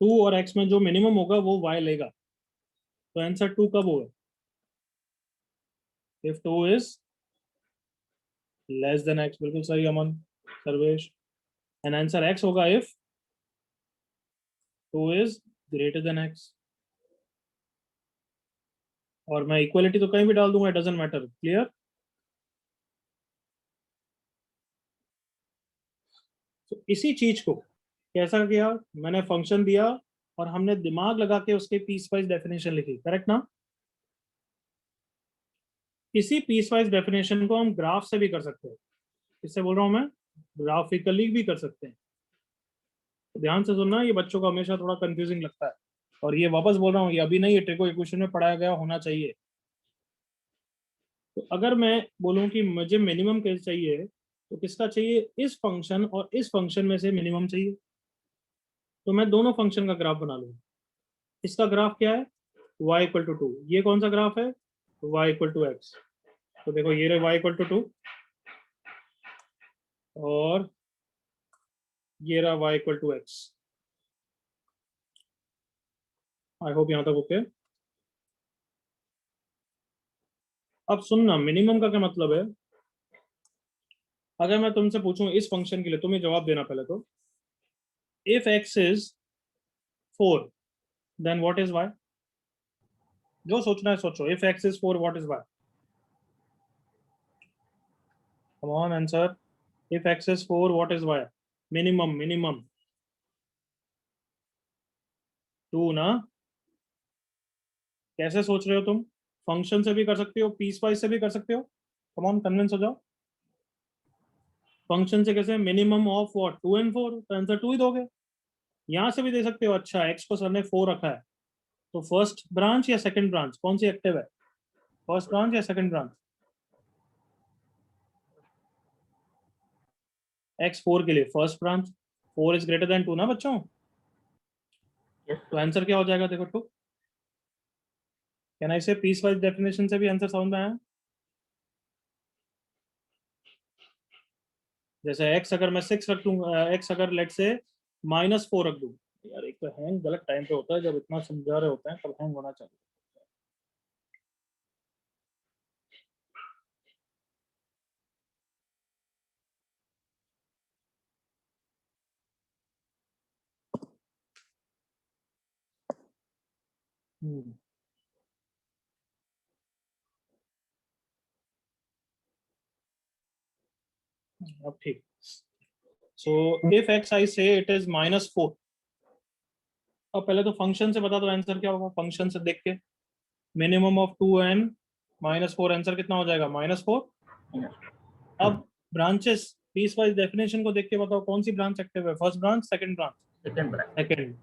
2 और x में जो मिनिमम होगा वो y लेगा, तो आंसर 2 कब होगा? If 2 is less then x। बिल्कुल सही अमन, सर्वेश। एंड आंसर x होगा if 2 is greater then x। और मैं इक्वलिटी तो कहीं भी डाल दूंगा, इट डजंट मैटर। क्लियर? तो इसी चीज को कैसा किया? मैंने फंक्शन दिया और हमने दिमाग लगा के उसके पीस वाइज डेफिनेशन लिखी, करेक्ट ना? इसी पीस वाइज डेफिनेशन को हम ग्राफ से भी कर सकते हैं। किससे बोल रहा हूं मैं? ग्राफिकली भी कर सकते हैं। तो ध्यान से सुनना, ये बच्चों को हमेशा थोड़ा कंफ्यूजिंग लगता है। और ये वापस बोल रहा हूँ, ये अभी नहीं, ये ट्रिको इक्वेशन में पढ़ाया गया होना चाहिए। तो अगर मैं बोलूं कि मुझे मिनिमम कैसे चाहिए, तो किसका चाहिए? इस फंक्शन और इस फंक्शन में से मिनिमम चाहिए। तो मैं दोनों फंक्शन का ग्राफ बना लूंगा। इसका ग्राफ क्या है? y equal to 2। ये कौन सा ग्राफ है? y equal to x। तो देखो ये रहे y इक्वल टू 2 और ये रहा y equal to x। I hope यहां तक ओके। अब सुनना, मिनिमम का क्या मतलब है? अगर मैं तुमसे पूछूं इस फंक्शन के लिए, तुम्हें जवाब देना पहले तो। If x is 4 then what is y? जो सोचना है सोचो। If x is 4 what is y? Come on answer. If x is 4 what is y? Minimum, minimum 2 ना? कैसे सोच रहे हो तुम? फंक्शन से भी कर सकते हो, पीस वाइज से भी कर सकते हो। कम ऑन, कन्विंस हो जाओ। फंक्शन से कैसे? Minimum of what? 2 and 4, तो आंसर 2 ही दोगे। यहां से भी दे सकते हो। अच्छा x को सर ने 4 रखा है, तो फर्स्ट ब्रांच या सेकंड ब्रांच कौन सी एक्टिव है? फर्स्ट ब्रांच या सेकंड ब्रांच? x 4 के लिए first branch. 4 is greater than 2 ना बच्चों? यस तो आंसर क्या हो जाएगा? देखो 2। कैन आई से पीस वाइज डेफिनेशन से भी आंसर समझ में आया? जैसे x अगर मैं 6 रख दूंगा, x अगर लेट से -4 रख दूं। यार एक तो हैंग गलत टाइम पे होता है, जब इतना समझा रहे होते हैं तब हैंग होना चाहिए। अब ठीक। सो इफ x आई से इट इज -4। अब पहले तो फंक्शन से बता दो आंसर क्या होगा, फंक्शन से देख के। मिनिमम ऑफ 2 and -4, आंसर कितना हो जाएगा? -4। अब ब्रांचेस, पीस वाइज डेफिनेशन को देख के बताओ कौन सी ब्रांच एक्टिव है? First branch, second branch? Second branch. Second.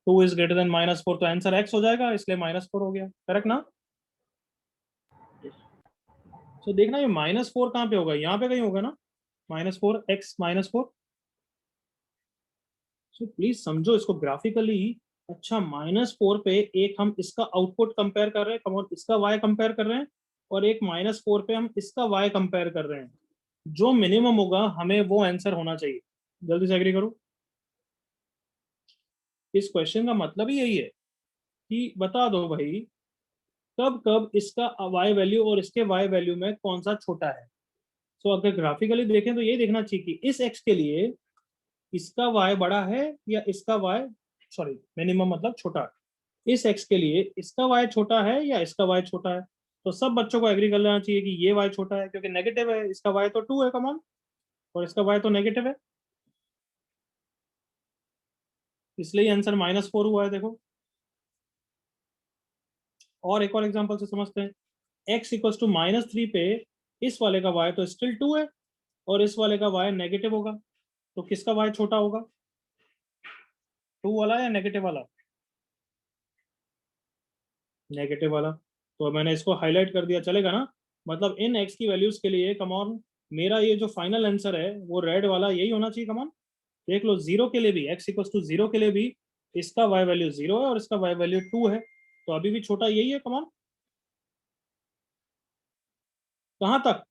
2 is greater then -4, तो आंसर x हो जाएगा, इसलिए -4 हो गया। करेक्ट ना? तो देखना ये -4 कहाँ पे होगा? यहाँ पे कहीं होगा ना, -4 x -4। सो प्लीज समझो इसको ग्राफिकली। अच्छा -4 पे एक हम इसका आउटपुट कंपेयर कर रहे हैं, इसका y कंपेयर कर रहे हैं, और एक -4 पे हम इसका y कंपेयर कर रहे हैं। जो मिनिमम होगा हमें वो आंसर होना चाहिए। जल्दी से एग्री करो। इस क्वेश्चन का मतलब ही यही है कि बता दो भाई कब कब इसका y वैल्यू और इसके y वैल्यू में कौन सा छोटा है। सो अगर ग्राफिकली देखें तो ये देखना चाहिए कि इस x के लिए इसका y बड़ा है या इसका y, सॉरी मिनिमम मतलब छोटा है। इस x के लिए इसका y छोटा है या इसका y छोटा है। तो सब बच्चों को एग्री कर लेना चाहिए कि ये y छोटा है, क्योंकि नेगेटिव है, इसका y तो 2 है कमॉन, और इसका y तो नेगेटिव है, इसलिए आंसर -4 हुआ है। देखो और एक और एग्जांपल से समझते हैं। x इक्वल्स टू -3 पे इस वाले का y तो स्टिल 2 है और इस वाले का y नेगेटिव होगा, तो किसका y छोटा होगा, 2 वाला या नेगेटिव वाला? नेगेटिव वाला। तो मैंने इसको हाईलाइट कर दिया, चलेगा ना? मतलब इन x की वैल्यूज के लिए कमॉन मेरा ये जो फाइनल आंसर है वो रेड वाला यही होना चाहिए। कमॉन देख लो, 0 के लिए भी, x इक्वल्स टू 0 के लिए भी इसका y वैल्यू 0 है और इसका y वैल्यू 2 है, तो अभी भी छोटा यही है। कमॉन कहाँ तक?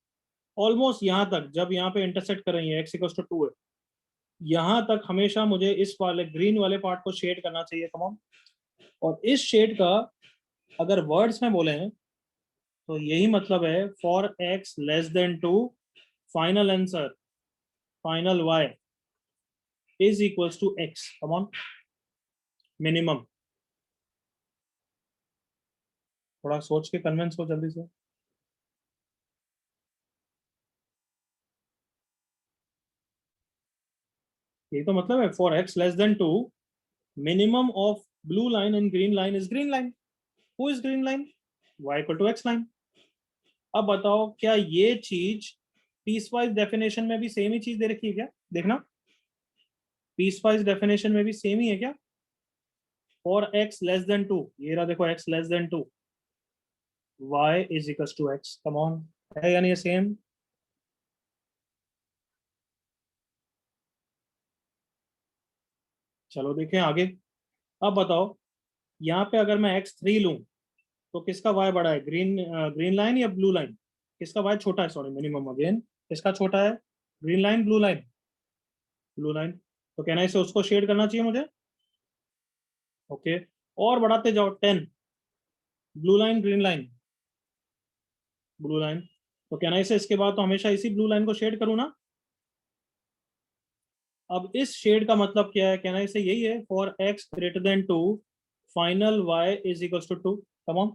ऑलमोस्ट यहाँ तक, जब यहाँ पे इंटरसेक्ट कर रही है x इक्वल्स टू 2 है, यहाँ तक हमेशा मुझे इस वाले ग्रीन वाले पार्ट को शेड करना चाहिए। कमॉन और इस शेड का अगर वर्ड्स में बोले हैं तो यही मतलब है, for x less than 2 final answer final y is equals to x। Come on minimum, थोड़ा सोच के कन्विंस हो जल्दी से। यही तो मतलब है, for x less than 2 minimum of blue line and green line is green line. Who is green line? y equal to x line. अब बताओ क्या ये चीज पीस वाइज डेफिनेशन में भी सेम ही चीज दे रखी है क्या? देखना, पीस वाइज डेफिनेशन में भी सेम ही है क्या? फॉर x लेस देन 2, ये रहा देखो, x less than 2 y is equals to x। Come on, है यानी ये सेम? चलो देखें आगे। अब बताओ यहाँ पे अगर मैं x3 लूं तो किसका y बड़ा है, ग्रीन लाइन या ब्लू लाइन? किसका y छोटा है? सॉरी, मिनिमम अगेन, किसका छोटा है, green line blue line? Blue line. तो कहना है इसे उसको शेड करना चाहिए मुझे। ओके, और बढ़ाते जाओ 10, blue line green line, blue line. तो कहना है इसे इसके बाद तो हमेशा इसी ब्लू लाइन को शेड करूँ ना। अब इस शेड का मतलब क्या है? कहना है इसे यही है, for x greater than 2 final y is equals to 2। Come on,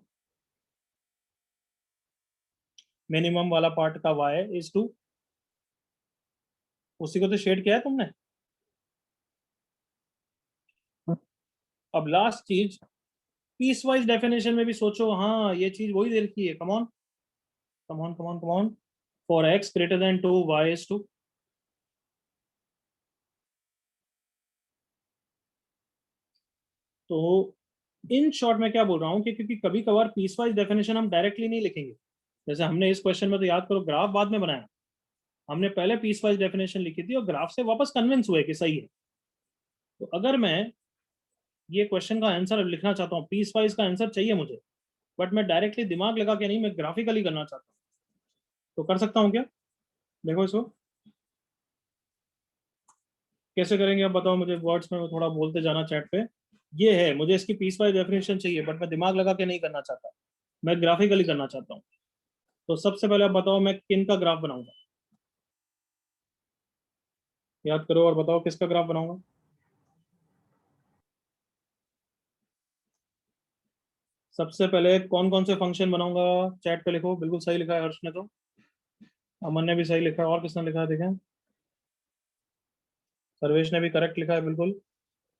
minimum वाला पार्ट का y इज 2, उसी को तो शेड किया है तुमने। अब लास्ट चीज, पीस वाइज डेफिनेशन में भी सोचो, हाँ ये चीज वही दे रखी है। Come on come on come on come on, for x greater than 2 y is 2। तो इन शॉर्ट में क्या बोल रहा हूँ कि क्योंकि कभी कभार पीस वाइज डेफिनेशन हम डायरेक्टली नहीं लिखेंगे, जैसे हमने इस क्वेश्चन में तो याद करो ग्राफ बाद में बनाया, हमने पहले पीस वाइज डेफिनेशन लिखी थी और ग्राफ से वापस कन्विंस हुए कि सही है। तो अगर मैं ये क्वेश्चन का आंसर लिखना चाहता हूँ, पीस वाइज का आंसर चाहिए मुझे, बट मैं डायरेक्टली दिमाग लगा के नहीं, मैं ग्राफिकली करना चाहता हूँ, तो कर सकता हूँ क्या? देखो इसको कैसे करेंगे, अब बताओ मुझे, वर्ड्स में थोड़ा बोलते जाना चैट पे। ये है, मुझे इसकी पीस वाइज डेफिनेशन चाहिए, बट मैं दिमाग लगा के नहीं करना चाहता, मैं ग्राफिकली करना चाहता हूँ। तो सबसे पहले आप बताओ मैं किन का ग्राफ बनाऊंगा, याद करो और बताओ किसका ग्राफ बनाऊंगा। सबसे पहले कौन कौन से फंक्शन बनाऊंगा, चैट पे लिखो। बिल्कुल सही लिखा है हर्ष ने, तो अमन ने भी सही लिखा है, और किसने लिखा है देखें, सर्वेश ने भी करेक्ट लिखा है बिल्कुल।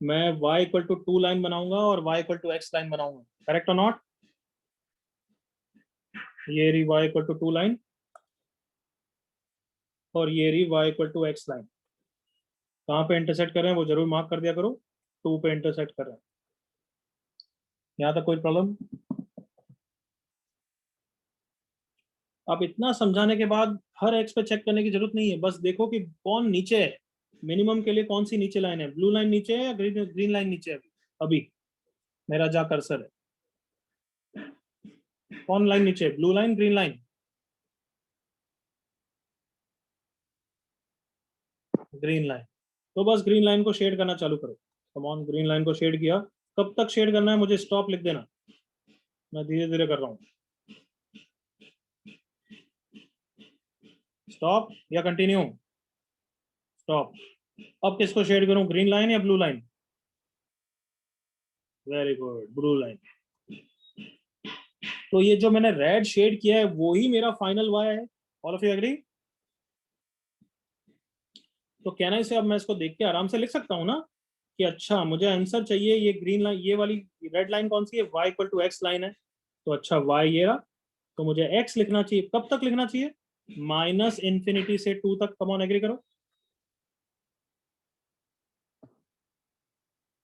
मैं y इक्वल टू 2 लाइन बनाऊंगा और y equal to x line बनाऊंगा, करेक्ट और नॉट? ये रही y इक्वल टू 2 लाइन और ये रही y equal to x line. कहाँ पे इंटरसेक्ट कर रहे हैं वो जरूर मार्क कर दिया करो, 2 पे इंटरसेक्ट कर रहे हैं। यहाँ तक कोई प्रॉब्लम? अब इतना समझाने के बाद हर एक्स पे चेक करने की जरूरत नहीं है, बस देखो कि कौन नीचे है, मिनिमम के लिए कौन सी नीचे लाइन है, ब्लू लाइन नीचे है या ग्रीन लाइन नीचे है? अभी मेरा जा कर्सर है, कौन लाइन नीचे है, blue line green line? Green line. तो बस ग्रीन लाइन को शेड करना चालू करो। कम ऑन, ग्रीन लाइन को शेड किया, कब तक शेड करना है मुझे स्टॉप लिख देना, मैं धीरे धीरे कर रहा हूँ। स्टॉप या कंटिन्यू? स्टॉप। अब किसको शेड करूं, ग्रीन लाइन या blue line? Very good, blue line. तो ये जो मैंने रेड शेड किया है वो ही मेरा फाइनल y है। All of you agree? तो कहना इसे अब मैं इसको देख के आराम से लिख सकता हूँ ना कि अच्छा मुझे आंसर चाहिए, ये ग्रीन लाइन, ये वाली रेड लाइन कौन सी है, y equal to x line है। तो अच्छा y ये रहा, तो मुझे x लिखना चाहिए, कब तक लिखना चाहिए, माइनस इंफिनिटी से 2 तक। कम ऑन एग्री करो।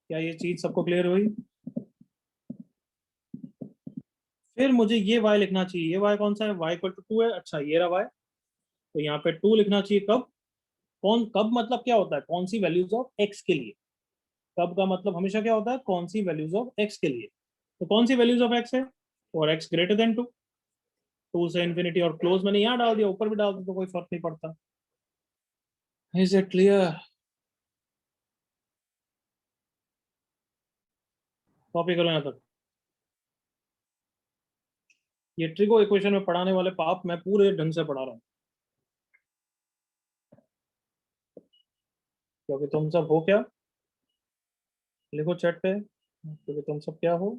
क्या ये चीज सबको क्लियर हुई? फिर मुझे ये y लिखना चाहिए, ये y कौन सा है, y इक्वल टू 2 है। अच्छा ये रहा y, तो यहाँ पे 2 लिखना चाहिए। कब, कब मतलब क्या होता है, कौन सी वैल्यूज ऑफ x के लिए। कब का मतलब हमेशा क्या होता है, कौन सी वैल्यूज ऑफ x के लिए। तो कौन सी वैल्यूज ऑफ x है, और x ग्रेटर देन 2, 2 से इन्फिनिटी, और क्लोज मैंने यहाँ डाल दिया, ऊपर भी डाल दो तो कोई फर्क नहीं पड़ता। Is it clear? कॉपी करो यहाँ तक। ये ट्रिगो इक्वेशन में पढ़ाने वाले पाप मैं पूरे ढंग से पढ़ा रहा हूँ, क्योंकि तुम सब हो क्या, लिखो चैट पे, क्योंकि तुम सब क्या हो।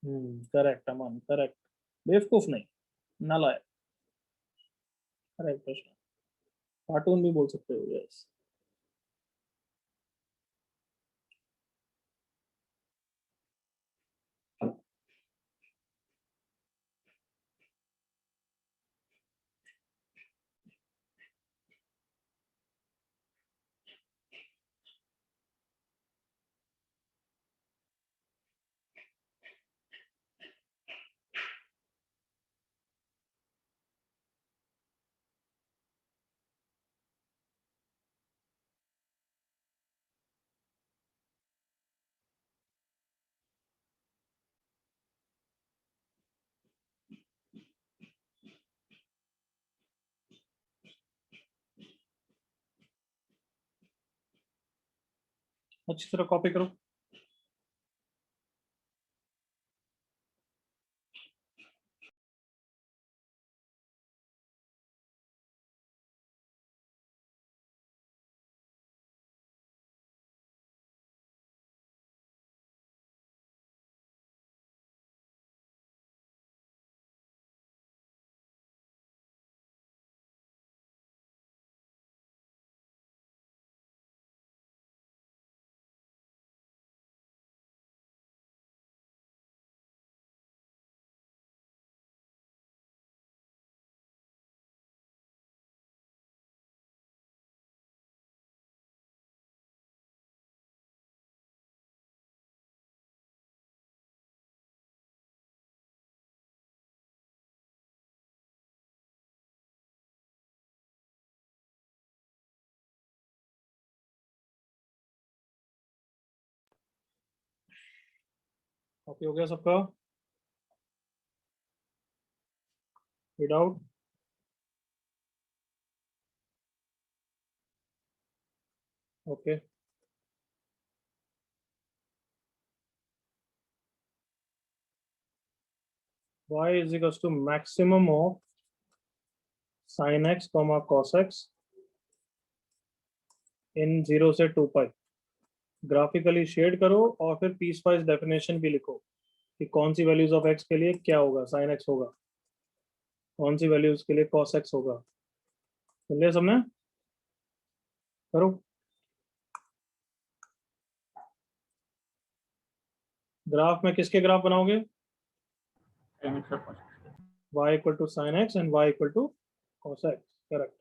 करेक्ट अमन, करेक्ट, बेवकूफ नहीं, नालायक। करेक्ट प्रश्न, कार्टून भी बोल सकते हो, यस। अच्छी तरह कॉपी करो। कॉपी हो गया सबका, without? Okay, y is equals to maximum of sin x comma cos x इन 0 से 2 पाई। ग्राफिकली शेड करो और फिर पीस वाइज डेफिनेशन भी लिखो कि कौन सी वैल्यूज ऑफ x के लिए क्या होगा, sin x होगा, कौन सी वैल्यूज के लिए cos x होगा। सुन लिया सबने? करो। ग्राफ में किसके ग्राफ बनाओगे, sin x और cos x। y equal to sine x and y equal to cos x, correct.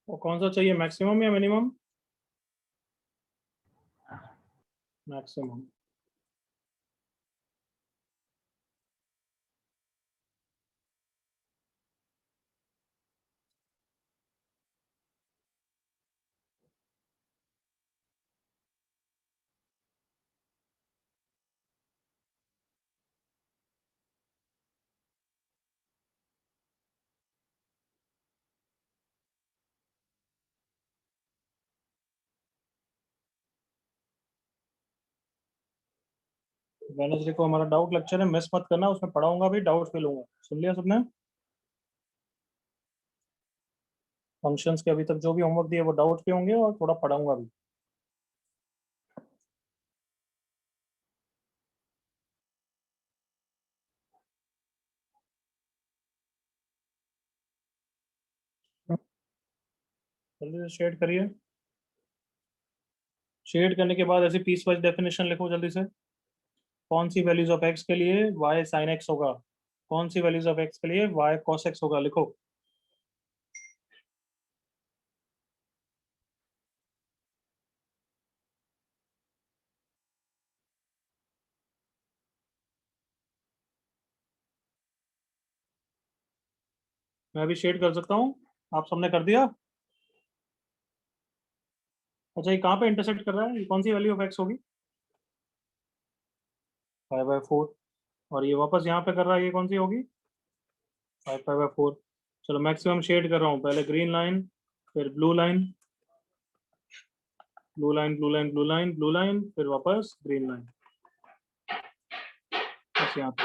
वो कौन सा चाहिए, मैक्सिमम या मिनिमम? मैक्सिमम। वेडनेसडे को हमारा डाउट लेक्चर है, मिस मत करना, उसमें पढ़ाऊंगा भी, डाउट्स भी लूंगा। सुन लिया सबने? फंक्शंस के अभी तक जो भी होमवर्क दिए वो डाउट्स पे होंगे और थोड़ा पढ़ाऊंगा भी। जल्दी से शेड करिए। शेड करने के बाद ऐसे पीस वाइज डेफिनेशन लिखो जल्दी से। कौन सी वैल्यूज ऑफ एक्स के लिए y sin x होगा, कौन सी वैल्यूज ऑफ x के लिए y cos x होगा, लिखो। मैं भी शेड कर सकता हूँ, आप सबने कर दिया? अच्छा, ये कहाँ पे इंटरसेक्ट कर रहा है, ये कौन सी वैल्यू ऑफ x होगी? 5/4। और ये वापस यहाँ पे कर रहा है, ये कौन सी होगी? 5/4। चलो मैक्सिमम शेड कर रहा हूँ, पहले ग्रीन लाइन, फिर blue line, blue line, blue line, blue line, blue line, फिर वापस ग्रीन लाइन, बस यहाँ पे।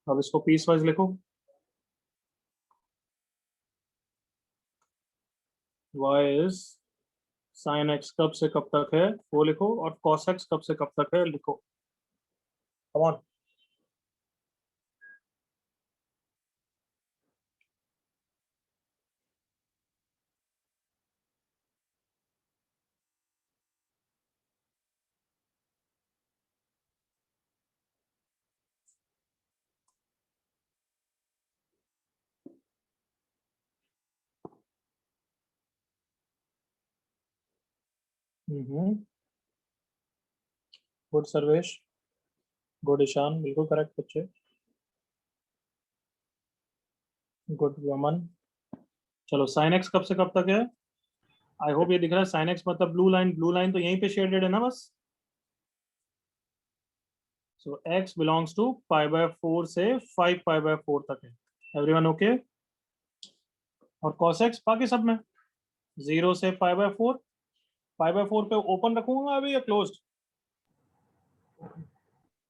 अब इसको पीस वाइज लिखो। y इज sin x कब से कब तक है वो लिखो, और cos x कब से कब तक है लिखो। Come on. Good Sarvesh, good Ishan, बिल्कुल करेक्ट बच्चे, गुड वमन। चलो साइन एक्स कब से कब तक है? आई होप ये दिख रहा है, साइन एक्स मतलब ब्लू लाइन, ब्लू लाइन तो यहीं पे शेडेड है ना बस। सो एक्स बिलोंग्स टू π/4 से 5π/4 तक है। Everyone okay? और cos x बाकी सब में 0 से π/4, π/4 पे ओपन रखूंगा अभी या क्लोज्ड?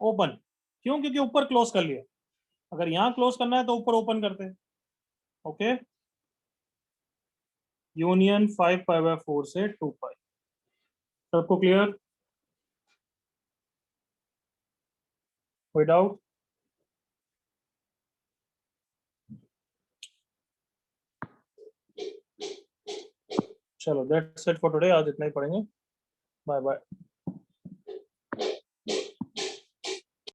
ओपन। क्यों? क्योंकि ऊपर क्लोज कर लिया, अगर यहाँ क्लोज करना है तो ऊपर ओपन करते हैं। ओके, यूनियन 5π/4 से 2π। सबको क्लियर? कोई डाउट? चलो दैट्स इट फॉर टुडे, आज इतना ही पढ़ेंगे। Bye bye.